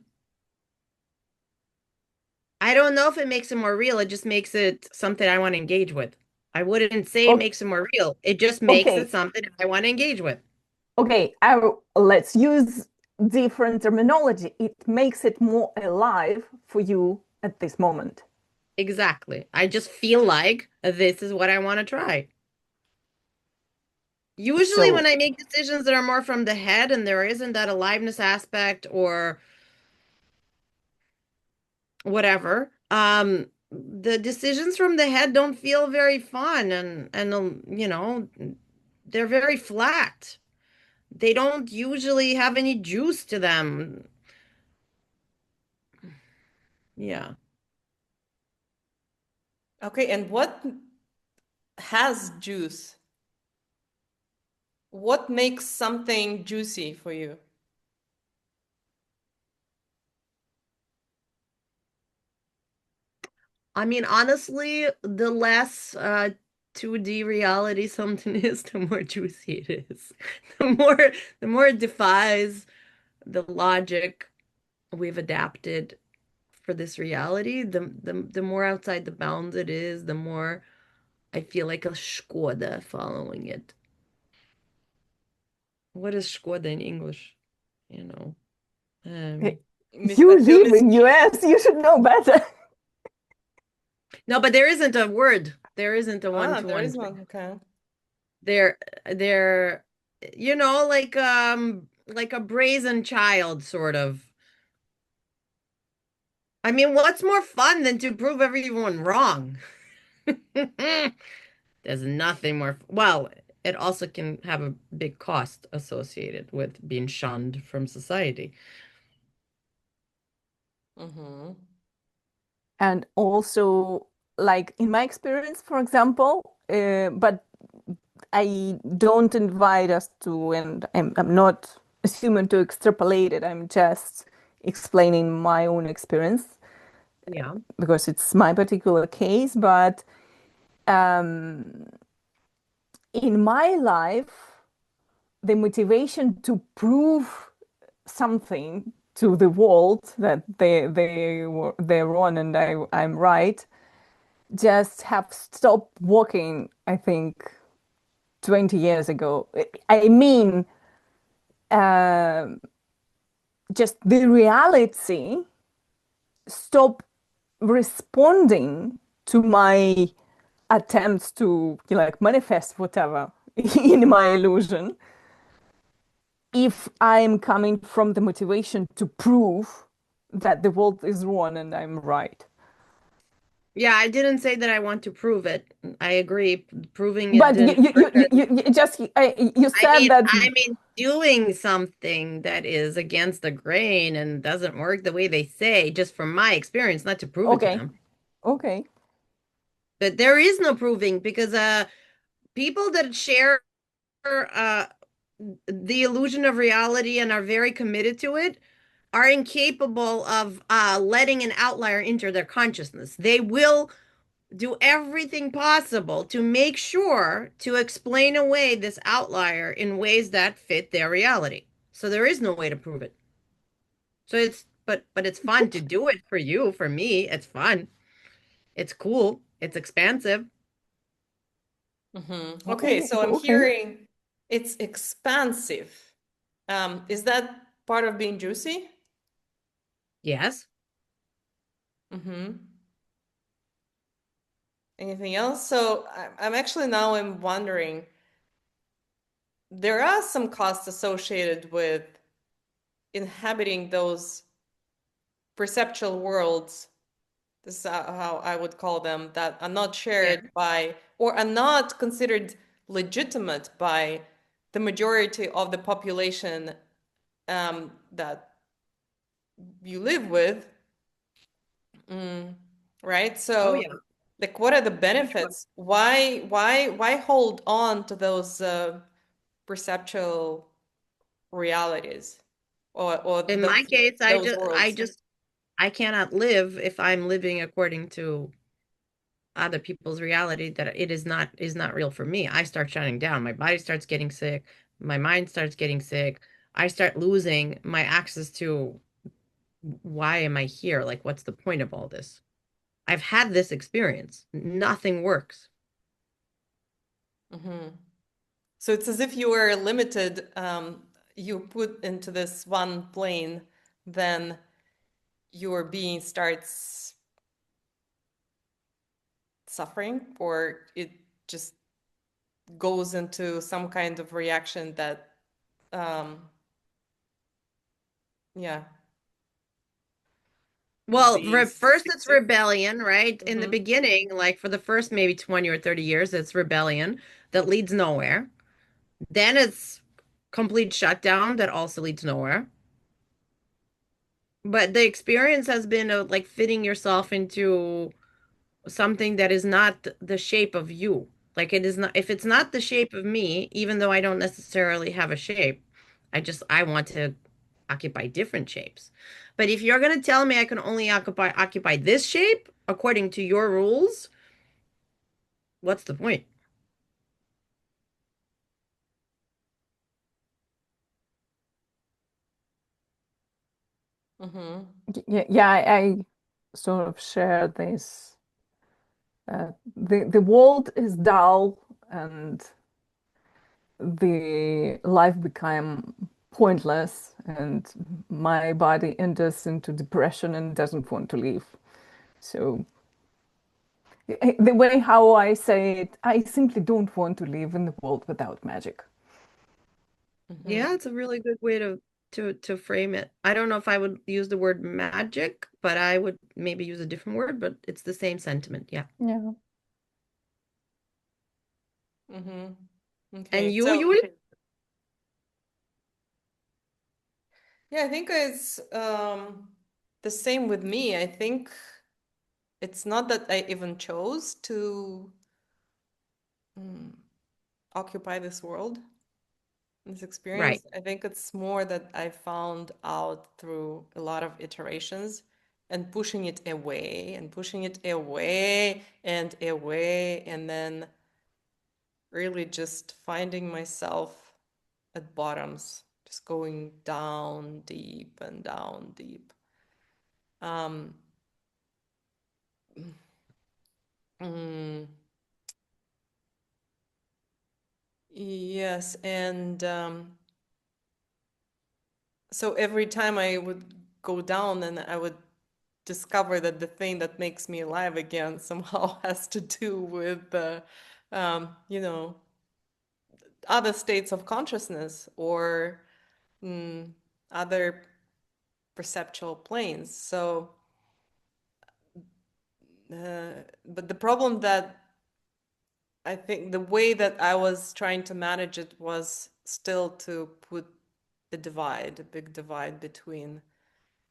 [SPEAKER 6] don't know if it makes it more real. It just makes it something I want to engage with. I wouldn't say it makes it more real. It just makes it
[SPEAKER 7] Okay,
[SPEAKER 6] something I want to engage with.
[SPEAKER 7] okay, let's use different terminology. It makes it more alive for you at this moment.
[SPEAKER 6] Exactly. I just feel like this is what I want to try. Usually when
[SPEAKER 7] So,
[SPEAKER 6] I make decisions that are more from the head and there isn't that aliveness aspect or whatever, the decisions from the head don't feel very fun and they're very flat. They don't usually have any juice to them. Yeah.
[SPEAKER 5] Okay, and what has juice? What makes something juicy for you?
[SPEAKER 6] I mean, honestly, the less 2D reality something is, the more juicy it is. The more it defies the logic we've adapted for this reality, the more outside the bounds it is, the more I feel like a Skoda following it. What is Skoda in English? You know.
[SPEAKER 7] eh,
[SPEAKER 6] Um,
[SPEAKER 7] you live in US, you should know better.
[SPEAKER 6] no, but there isn't a word. There isn't a
[SPEAKER 5] There
[SPEAKER 6] one-to-one.
[SPEAKER 5] is one. Okay.
[SPEAKER 6] They're like a brazen child sort of. I mean, what's more fun than to prove everyone wrong? There's nothing more. Well, it also can have a big cost associated with being shunned from society.
[SPEAKER 5] Mm-hmm.
[SPEAKER 7] And also, like in my experience, for example, but I don't invite us to, and I'm not assuming to extrapolate it. I'm just explaining my own experience
[SPEAKER 6] Yeah.
[SPEAKER 7] because it's my particular case. But um, in my life, the motivation to prove something to the world that they're wrong and I'm right just have stopped walking, I think, 20 years ago. I mean, um, just the reality stopped responding to my attempts to, like, manifest whatever in my illusion. If I'm coming from the motivation to prove that the world is wrong and I'm right.
[SPEAKER 6] Yeah, I didn't say that I want to prove it. I agree. Proving it
[SPEAKER 7] But
[SPEAKER 6] didn't work.
[SPEAKER 7] you said that.
[SPEAKER 6] I mean, doing something that is against the grain and doesn't work the way they say, just from my experience, not to prove it to
[SPEAKER 7] Okay,
[SPEAKER 6] them.
[SPEAKER 7] okay.
[SPEAKER 6] But there is no proving because people that share uh the illusion of reality and are very committed to it are incapable of letting an outlier enter their consciousness. They will do everything possible to make sure to explain away this outlier in ways that fit their reality. So there is no way to prove it. So but it's fun to do it for you, for me, it's fun. It's cool. It's expansive.
[SPEAKER 5] Okay,
[SPEAKER 7] Okay,
[SPEAKER 5] so I'm
[SPEAKER 7] okay.
[SPEAKER 5] hearing it's expansive. Is that part of being juicy?
[SPEAKER 6] Yes.
[SPEAKER 5] Anything else? So I'm actually now I'm wondering, there are some costs associated with inhabiting those perceptual worlds. This is how I would call them, that are not
[SPEAKER 6] Yeah.
[SPEAKER 5] shared by or are not considered legitimate by the majority of the population that you live with. Right?
[SPEAKER 6] Oh
[SPEAKER 5] So,
[SPEAKER 6] yeah.
[SPEAKER 5] like, what are the benefits? Why hold on to those perceptual realities or
[SPEAKER 6] In my case,
[SPEAKER 5] those worlds?
[SPEAKER 6] I cannot live if I'm living according to other people's reality that it is not real for me. I start shutting down. My body starts getting sick. My mind starts getting sick. I start losing my access to why am I here? Like, what's the point of all this? I've had this experience. Nothing works.
[SPEAKER 5] So it's as if you were limited, you put into this one plane, then your being starts suffering, or it just goes into some kind of reaction that, um, yeah,
[SPEAKER 6] Well,
[SPEAKER 5] beings.
[SPEAKER 6] first it's rebellion, right? In the
[SPEAKER 5] Mhm.
[SPEAKER 6] beginning, like for the first maybe 20 or 30 years, it's rebellion that leads nowhere. Then it's complete shutdown that also leads nowhere. But the experience has been of like fitting yourself into something that is not the shape of you. Like it is not, if it's not the shape of me, even though I don't necessarily have a shape, I want to occupy different shapes. But if you're going to tell me I can only occupy this shape according to your rules, what's the point?
[SPEAKER 7] Yeah, I sort of share this. The world is dull and the life became pointless, and my body enters into depression and doesn't want to leave. So the way how I say it, I simply don't want to live in the world without magic.
[SPEAKER 6] Yeah, it's a really good way to frame it. I don't know if I would use the word magic, but I would maybe use a different word, but it's the same sentiment. Yeah.
[SPEAKER 7] Yeah.
[SPEAKER 6] And
[SPEAKER 5] Okay,
[SPEAKER 6] you,
[SPEAKER 5] so
[SPEAKER 6] you
[SPEAKER 5] yeah, I think it's the same with me. I think it's not that I even chose to occupy this world, this
[SPEAKER 6] right.
[SPEAKER 5] experience. I think it's more that I found out through a lot of iterations and pushing it away and pushing it away and away, and then really just finding myself at bottoms, just going down deep and down deep. Um, Mm, yes, and so every time I would go down and I would discover that the thing that makes me alive again somehow has to do with you know, other states of consciousness or other perceptual planes. So, but the problem that I think the way that I was trying to manage it was still to put a big divide between,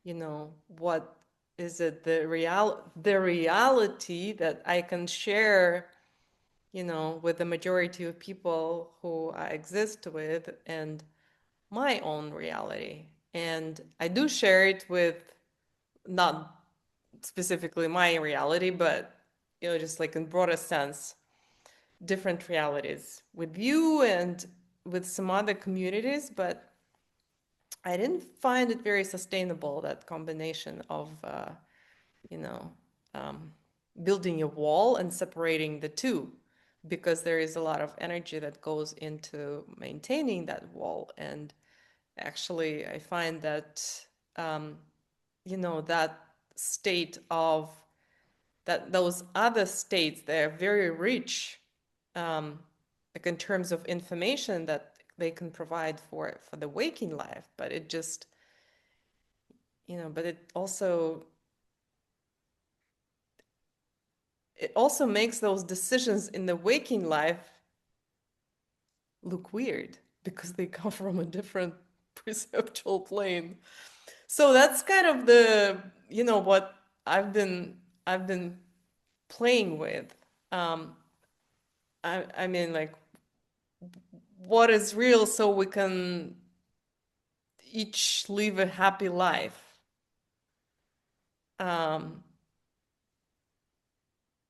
[SPEAKER 5] you know, what is it, the reality that I can share, you know, with the majority of people who I exist with, and my own reality. And I do share it with not specifically my reality, but, you know, just like in broader sense, different realities with you and with some other communities, but I didn't find it very sustainable, that combination of, you know, um, building a wall and separating the two, because there is a lot of energy that goes into maintaining that wall. And actually, I find that, you know, that state of that those other states, they're very rich, like in terms of information that they can provide for the waking life. But it just, you know, but it also makes those decisions in the waking life look weird because they come from a different perceptual plane. So that's kind of the, you know, what I've been playing with. I mean, like, what is real so we can each live a happy life. Um,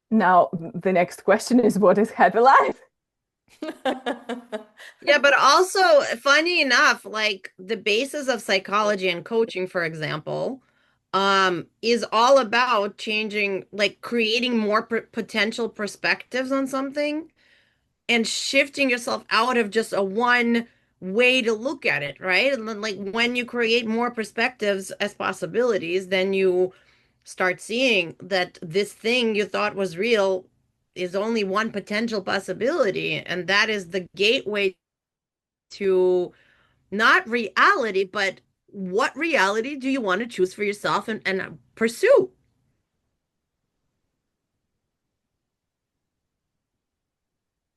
[SPEAKER 7] Now, the next question is, what is happy life?
[SPEAKER 6] Yeah, but also, funny enough, like the basis of psychology and coaching, for example, is all about changing, like creating more potential perspectives on something and shifting yourself out of just a one way to look at it, right? And then, like, when you create more perspectives as possibilities, then you start seeing that this thing you thought was real is only one potential possibility, and that is the gateway to not reality, but what reality do you want to choose for yourself and pursue?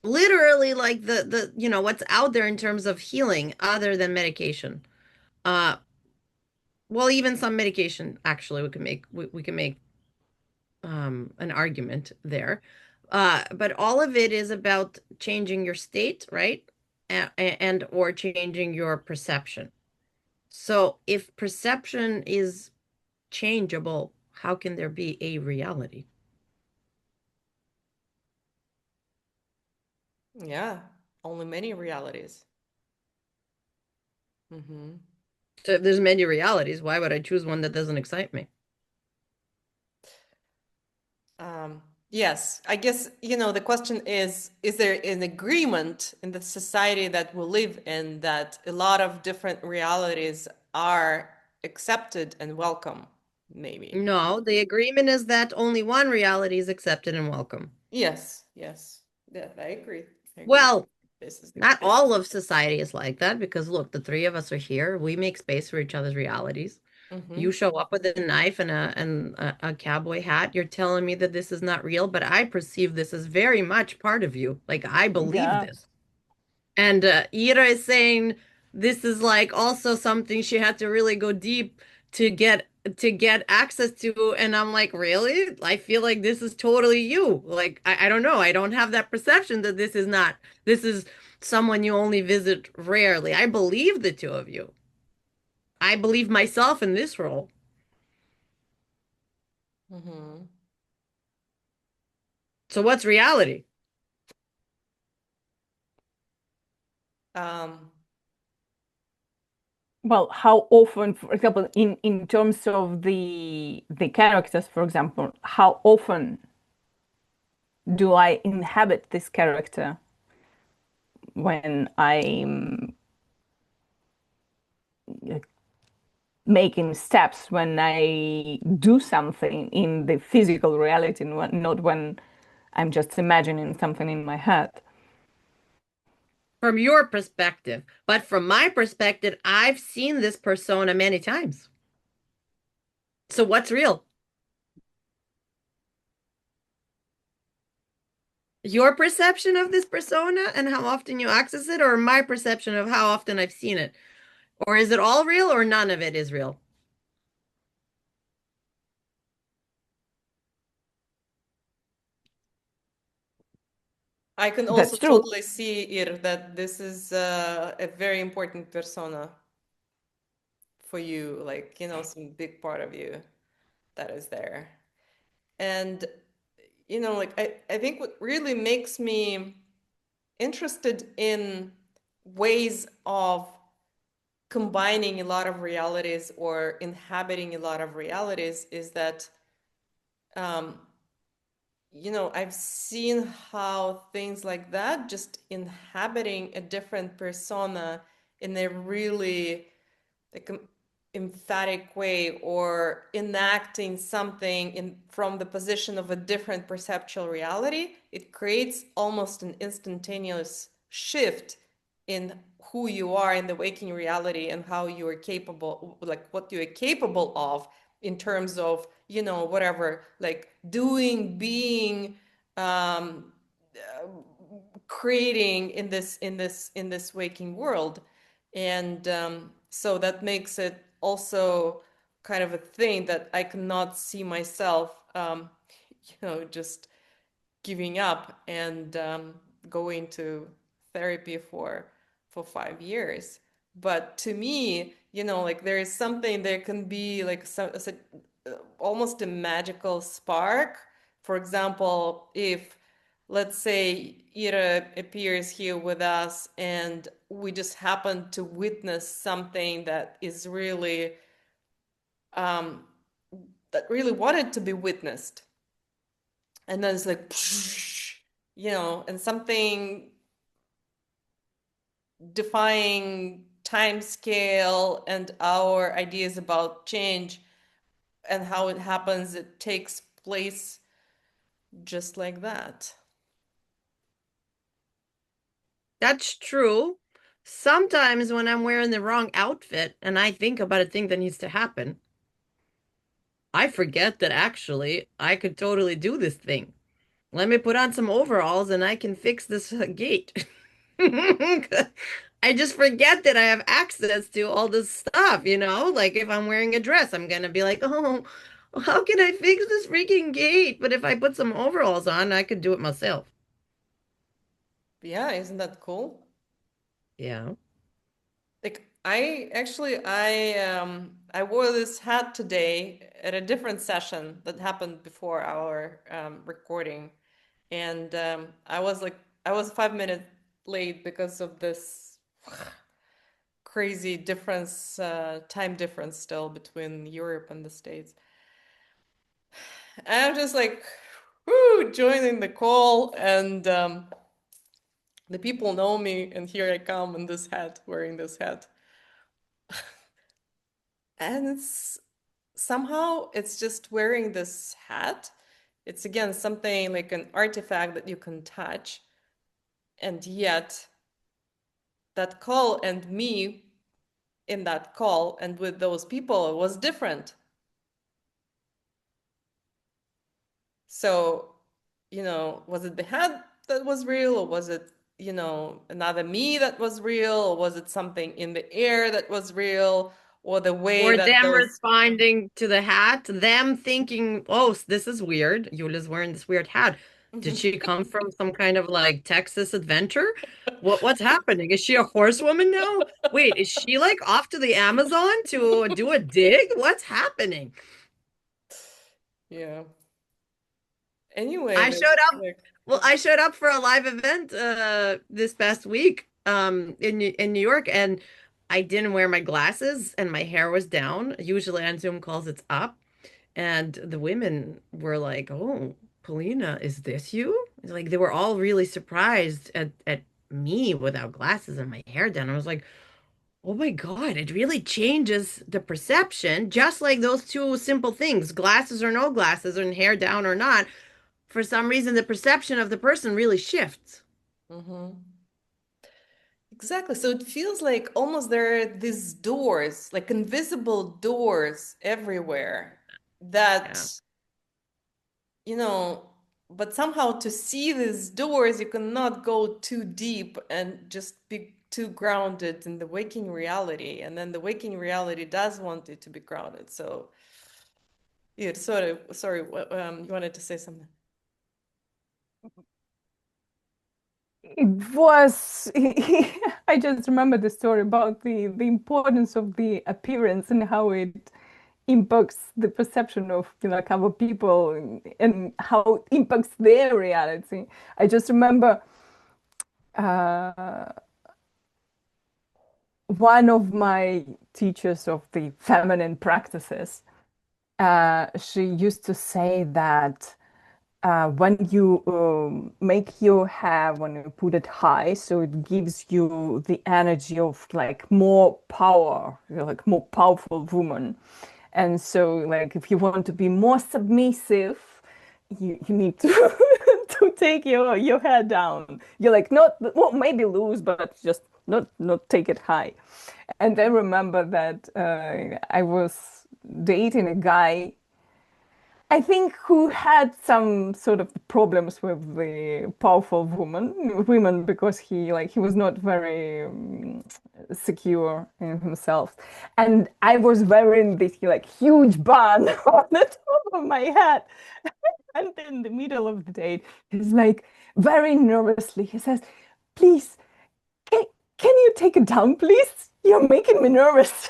[SPEAKER 6] Literally, like the you know what's out there in terms of healing other than medication. Uh, well, even some medication, actually, we can make an argument there. But all of it is about changing your state, right? And or changing your perception. So if perception is changeable, how can there be a reality?
[SPEAKER 5] yeah, only many realities. Hmm.
[SPEAKER 6] So if there's many realities, why would I choose one that doesn't excite me?
[SPEAKER 5] Yes, I guess, you know, the question is there an agreement in the society that we live in that a lot of different realities are accepted and welcome, maybe?
[SPEAKER 6] No, the agreement is that only one reality is accepted and welcome.
[SPEAKER 5] Yes, yes. Yeah, I agree. I agree.
[SPEAKER 6] Well,
[SPEAKER 5] This is
[SPEAKER 6] not all of society is like that because look, the three of us are here. We make space for each other's realities. You show up with a knife and a cowboy hat. You're telling me that this is not real, but I perceive this as very much part of you. Like I believe
[SPEAKER 7] Yeah.
[SPEAKER 6] this. And Ira is saying this is like also something she had to really go deep to get access to. And I'm like, really? I feel like this is totally you. Like I don't know. I don't have that perception that this is not. This is someone you only visit rarely. I believe the two of you. I believe myself in this role.
[SPEAKER 5] Mm-hmm.
[SPEAKER 6] So what's reality?
[SPEAKER 5] Um,
[SPEAKER 7] Well, how often, for example, in terms of the characters, for example, how often do I inhabit this character when I'm making steps, when I do something in the physical reality, not when I'm just imagining something in my head.
[SPEAKER 6] From your perspective. But from my perspective, I've seen this persona many times. So what's real? Your perception of this persona and how often you access it, or my perception of how often I've seen it? Or is it all real or none of it is real?
[SPEAKER 5] I can also
[SPEAKER 7] That's true.
[SPEAKER 5] totally see, Ir, that this is a very important persona for you, like, some big part of you that is there. And, like, I think what really makes me interested in ways of combining a lot of realities or inhabiting a lot of realities is that um, I've seen how things like that, just inhabiting a different persona in a really like emphatic way, or enacting something from the position of a different perceptual reality, it creates almost an instantaneous shift in who you are in the waking reality and how you are capable, like what you are capable of in terms of, whatever, like doing, being, um, creating in this waking world. And so that makes it also kind of a thing that I cannot see myself, just giving up and going to therapy for 5 years. But to me, like there is something, there can be like almost a magical spark. For example, if let's say Ira appears here with us and we just happen to witness something that is really um, that really wanted to be witnessed, and then it's like and something defying time scale and our ideas about change and how it happens, it takes place just like that.
[SPEAKER 6] That's true. Sometimes when I'm wearing the wrong outfit and I think about a thing that needs to happen, I forget that actually I could totally do this thing. Let me put on some overalls and I can fix this gate. I just forget that I have access to all this stuff, Like if I'm wearing a dress, I'm gonna be like, oh, how can I fix this freaking gate? But if I put some overalls on, I could do it myself.
[SPEAKER 5] Yeah, isn't that cool?
[SPEAKER 6] Yeah.
[SPEAKER 5] Like I wore this hat today at a different session that happened before our recording, and I was 5 minutes late because of this crazy difference, time difference still between Europe and the States. And I'm just like, whoo, joining the call, and the people know me, and here I come in this hat, wearing this hat. And it's just wearing this hat. It's again something like an artifact that you can touch. And yet, that call and me in that call and with those people was different. So, was it the hat that was real, or was it, another me that was real, or was it something in the air that was real, or the way
[SPEAKER 6] Or
[SPEAKER 5] that
[SPEAKER 6] them
[SPEAKER 5] those.
[SPEAKER 6] responding to the hat, them thinking, oh, this is weird. Yulia's wearing this weird hat. Did she come from some kind of like Texas adventure? What's happening? Is she a horsewoman now? Wait, is she like off to the Amazon to do a dig? What's happening?
[SPEAKER 5] Yeah. Anyway,
[SPEAKER 6] I showed up.
[SPEAKER 5] like,
[SPEAKER 6] Well, I showed up for a live event this past week in New York, and I didn't wear my glasses and my hair was down. Usually on Zoom calls it's up. And the women were like, "Oh, Polina, is this you?" It's like they were all really surprised at me without glasses and my hair done. I was like, oh my God, it really changes the perception, just like those two simple things, glasses or no glasses, and hair down or not. For some reason, the perception of the person really shifts.
[SPEAKER 5] Mm-hmm. Exactly. So it feels like almost there are these doors, like invisible doors everywhere that,
[SPEAKER 6] Yeah.
[SPEAKER 5] you know, but somehow to see these doors, you cannot go too deep and just be too grounded in the waking reality. And then the waking reality does want you to be grounded. So, yeah, sorry, you wanted to say something.
[SPEAKER 7] It was, I just remember the story about the importance of the appearance and how it impacts the perception of like other people and how it impacts their reality. I just remember uh, one of my teachers of the feminine practices, she used to say that when you make your hair, when you put it high, so it gives you the energy of like more power, you're like more powerful woman. And so like if you want to be more submissive, you need to to take your hair down. You're like not well, maybe loose, but just not take it high. And I remember that I was dating a guy, I think, who had some sort of problems with the powerful women because he was not very secure in himself. And I was wearing this like huge bun on the top of my head. And in the middle of the date, he's like very nervously, he says, "Please, can, can you take it down, please? You're making me nervous."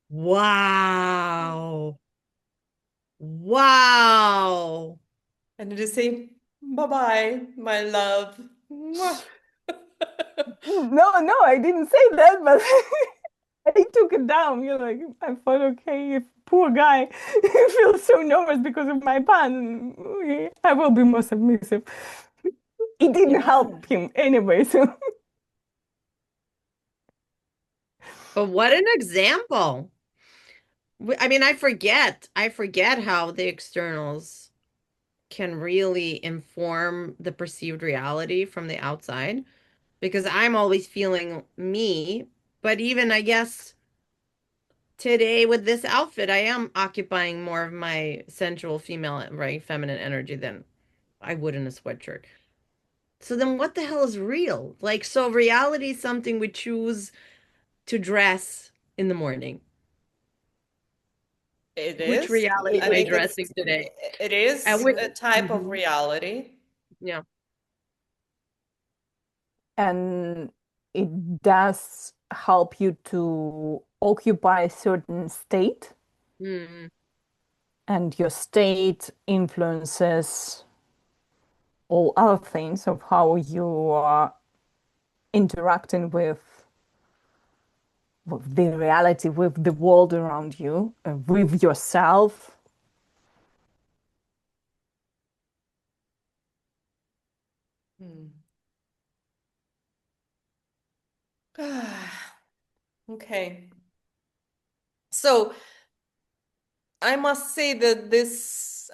[SPEAKER 6] Wow. Wow.
[SPEAKER 5] And you just say, bye-bye, my love. Mwah.
[SPEAKER 7] No, I didn't say that, but I took it down. You're like, I thought, okay, if poor guy feels so nervous because of my pun, I will be more submissive. It didn't
[SPEAKER 5] Yeah.
[SPEAKER 7] help him anyway. So
[SPEAKER 6] But what an example. I mean, I forget how the externals can really inform the perceived reality from the outside because I'm always feeling me. But even, I guess, today with this outfit, I am occupying more of my sensual female, right, feminine energy than I would in a sweatshirt. So then what the hell is real? Like, so reality is something we choose to dress in the morning.
[SPEAKER 5] It
[SPEAKER 6] Which
[SPEAKER 5] is.
[SPEAKER 6] reality
[SPEAKER 5] I
[SPEAKER 6] am I
[SPEAKER 5] think
[SPEAKER 6] dressing today?
[SPEAKER 5] it
[SPEAKER 6] And
[SPEAKER 5] is
[SPEAKER 6] which,
[SPEAKER 5] a type of
[SPEAKER 6] Mhm.
[SPEAKER 5] reality.
[SPEAKER 6] Yeah.
[SPEAKER 7] and it does help you to occupy a certain state,
[SPEAKER 6] Mm.
[SPEAKER 7] and your state influences all other things of how you are interacting with the reality, with the world around you, with yourself.
[SPEAKER 5] Hmm. Okay. So I must say that this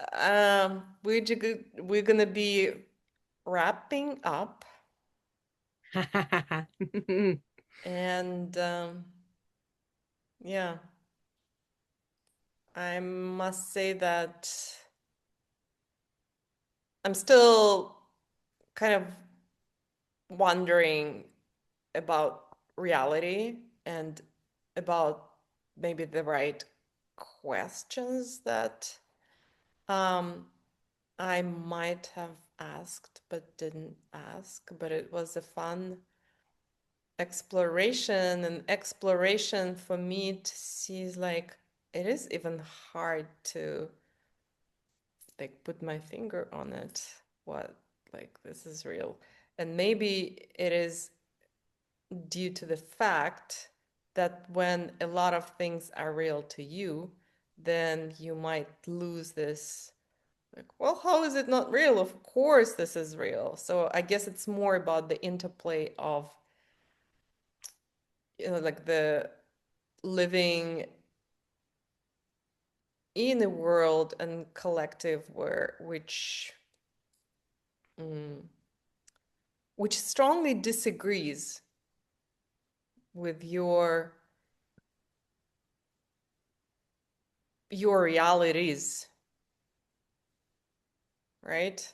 [SPEAKER 5] we're gonna be wrapping up, and yeah, I must say that I'm still kind of wondering about reality and about maybe the right questions that um, I might have asked but didn't ask. But it was a fun exploration, and exploration for me to see is like it is even hard to like put my finger on it. What, like, this is real. And maybe it is due to the fact that when a lot of things are real to you, then you might lose this Like, well, how is it not real? Of course this is real. So I guess it's more about the interplay of, like the living in a world and collective mm, which strongly disagrees with your realities, right?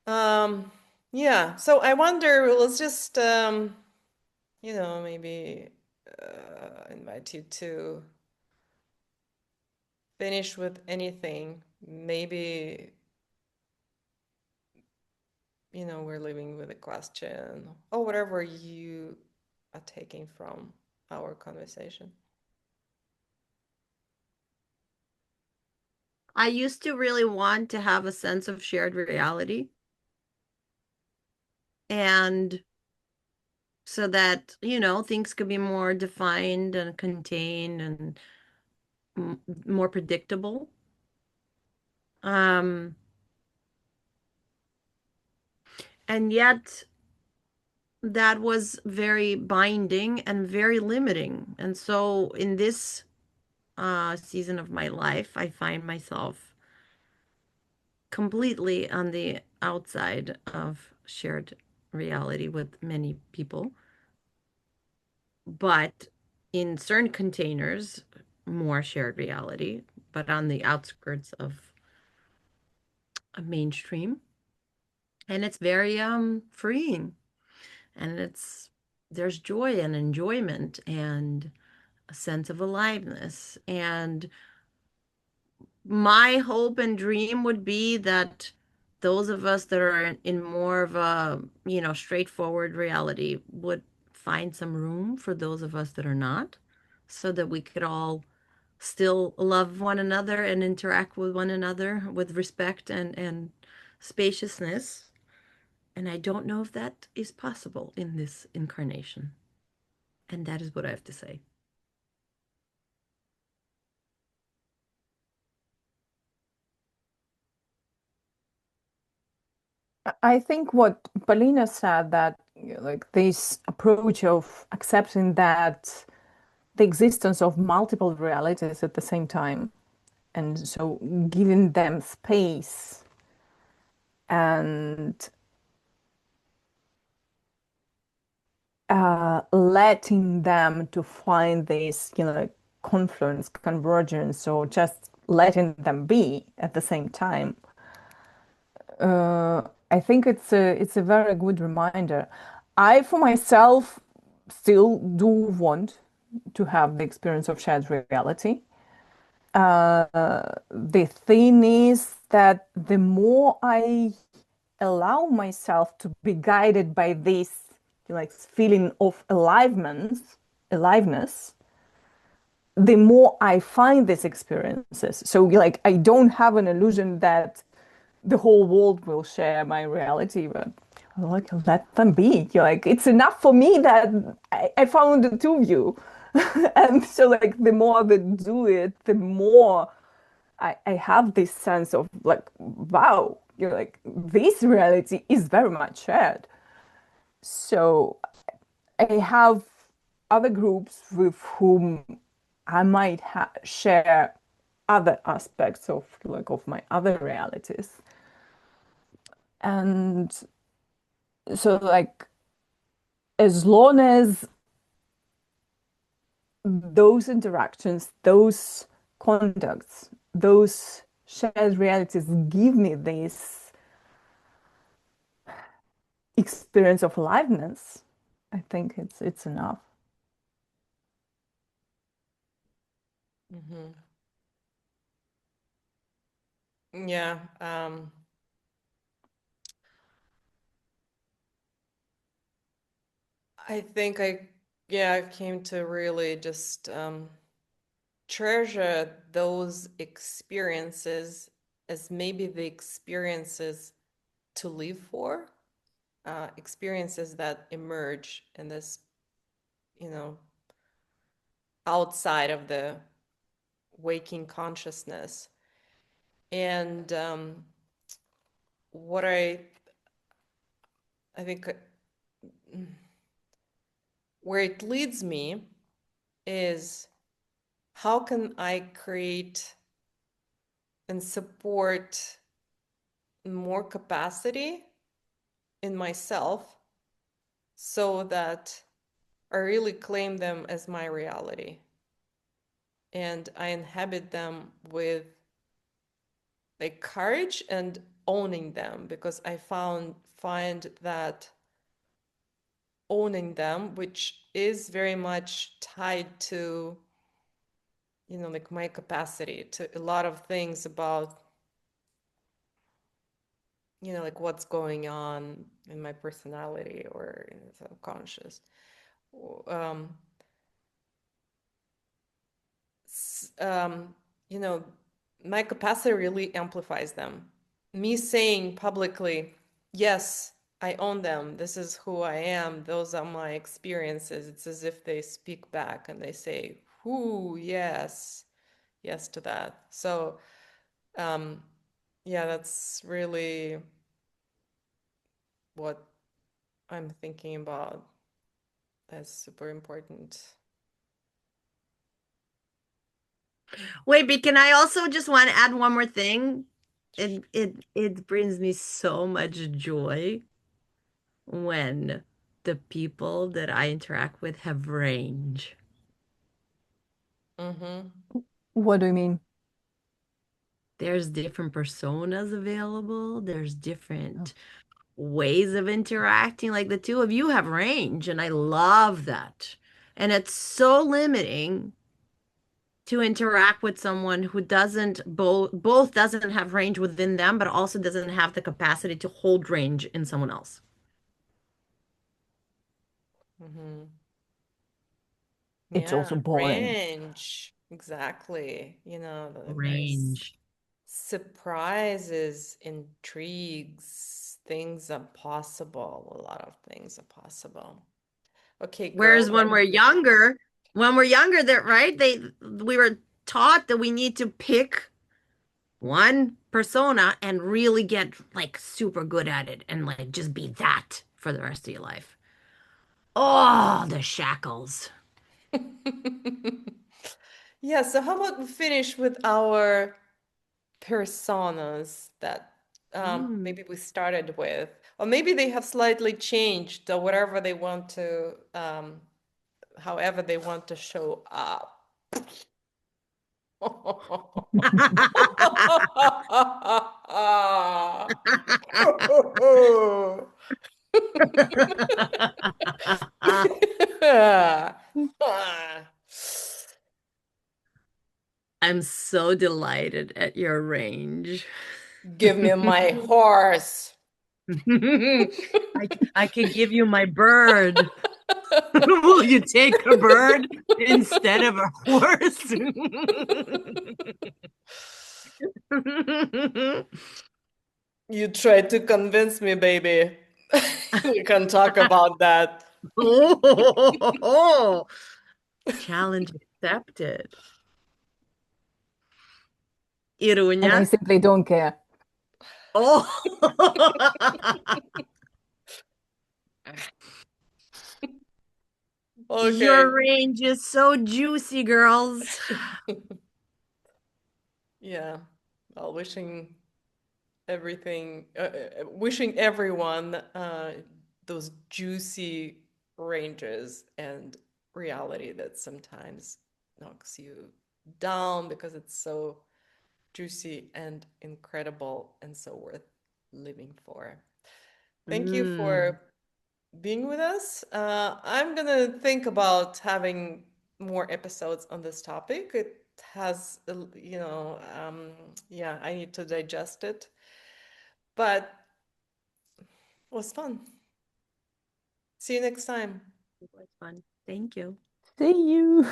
[SPEAKER 5] Yeah, so I wonder, let's just maybe invite you to finish with anything. Maybe, we're leaving with a question or whatever you are taking from our conversation.
[SPEAKER 6] I used to really want to have a sense of shared reality. And so that, things could be more defined and contained and more predictable. And yet that was very binding and very limiting. And so in this season of my life, I find myself completely on the outside of shared reality with many people. But in certain containers, more shared reality, but on the outskirts of a mainstream. And it's very freeing. And there's joy and enjoyment and a sense of aliveness. And my hope and dream would be that those of us that are in more of a, straightforward reality would find some room for those of us that are not, so that we could all still love one another and interact with one another with respect and spaciousness. And I don't know if that is possible in this incarnation. And that is what I have to say.
[SPEAKER 7] I think what Polina said, that like this approach of accepting that the existence of multiple realities at the same time, and so giving them space and letting them to find this, confluence, convergence, or just letting them be at the same time. I think it's a very good reminder. I, for myself, still do want to have the experience of shared reality. The thing is that the more I allow myself to be guided by this like feeling of aliveness, the more I find these experiences. So like I don't have an illusion that the whole world will share my reality, but like let them be. Like it's enough for me that I found the two of you. And so like the more they do it, the more I have this sense of like, wow, like this reality is very much shared. So I have other groups with whom I might share other aspects of like of my other realities. And so like as long as those interactions, those contacts, those shared realities give me this experience of aliveness, I think it's enough.
[SPEAKER 5] Mm-hmm. Yeah. I think I came to really just treasure those experiences as maybe the experiences to live for, experiences that emerge in this, outside of the waking consciousness. And what I think where it leads me is, how can I create and support more capacity in myself so that I really claim them as my reality and I inhabit them with like courage and owning them, because I find that owning them, which is very much tied to, you know, like my capacity to a lot of things about, you know, like what's going on in my personality or in the subconscious. Um, you know, my capacity really amplifies them. Me saying publicly, yes, I own them. This is who I am. Those are my experiences. It's as if they speak back and they say, "Whoo, yes, yes to that." So, yeah, that's really what I'm thinking about as super important.
[SPEAKER 6] Wait, but can I also just want to add one more thing? It brings me so much joy when the people that I interact with have range.
[SPEAKER 5] Mm-hmm.
[SPEAKER 7] What do you mean?
[SPEAKER 6] There's different personas available. There's different ways of interacting. Like the two of you have range, and I love that. And it's so limiting to interact with someone who doesn't both doesn't have range within them, but also doesn't have the capacity to hold range in someone else.
[SPEAKER 5] Mm-hmm.
[SPEAKER 7] It's
[SPEAKER 5] Yeah,
[SPEAKER 7] also boring.
[SPEAKER 5] range. Exactly. You know, there's
[SPEAKER 6] Range.
[SPEAKER 5] surprises, intrigues, things are possible. A lot of things are possible. Okay, girl.
[SPEAKER 6] Whereas when we're younger, that right? We were taught that we need to pick one persona and really get like super good at it and like just be that for the rest of your life. Oh, the shackles.
[SPEAKER 5] Yeah, so how about we finish with our personas that maybe we started with, or maybe they have slightly changed or whatever they want to, however they want to show up.
[SPEAKER 6] I'm so delighted at your range.
[SPEAKER 5] Give me my horse.
[SPEAKER 6] I could give you my bird. Will you take a bird instead of a horse?
[SPEAKER 5] You tried to convince me, baby. We can talk about that.
[SPEAKER 6] Oh, challenge accepted.
[SPEAKER 7] And I
[SPEAKER 6] Irunia.
[SPEAKER 7] simply don't care.
[SPEAKER 6] Oh.
[SPEAKER 5] Okay.
[SPEAKER 6] Your range is so juicy, girls.
[SPEAKER 5] Yeah. Well, wishing everyone those juicy ranges and reality that sometimes knocks you down because it's so juicy and incredible and so worth living for. Thank you for being with us. I'm gonna think about having more episodes on this topic. It has, yeah, I need to digest it, but it was fun. See you next time.
[SPEAKER 6] It was fun. Thank you.
[SPEAKER 7] See you.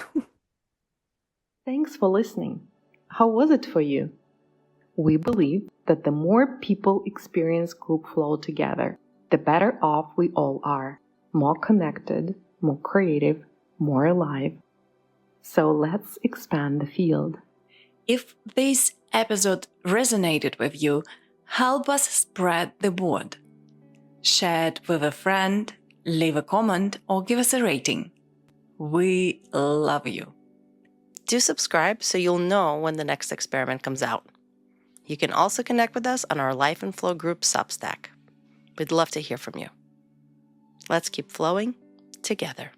[SPEAKER 1] Thanks for listening. How was it for you? We believe that the more people experience group flow together, the better off we all are. More connected, more creative, more alive. So let's expand the field.
[SPEAKER 8] If this episode resonated with you, help us spread the word. Share it with a friend, leave a comment, or give us a rating. We love you.
[SPEAKER 2] Do subscribe so you'll know when the next experiment comes out. You can also connect with us on our Life and Flow group Substack. We'd love to hear from you. Let's keep flowing together.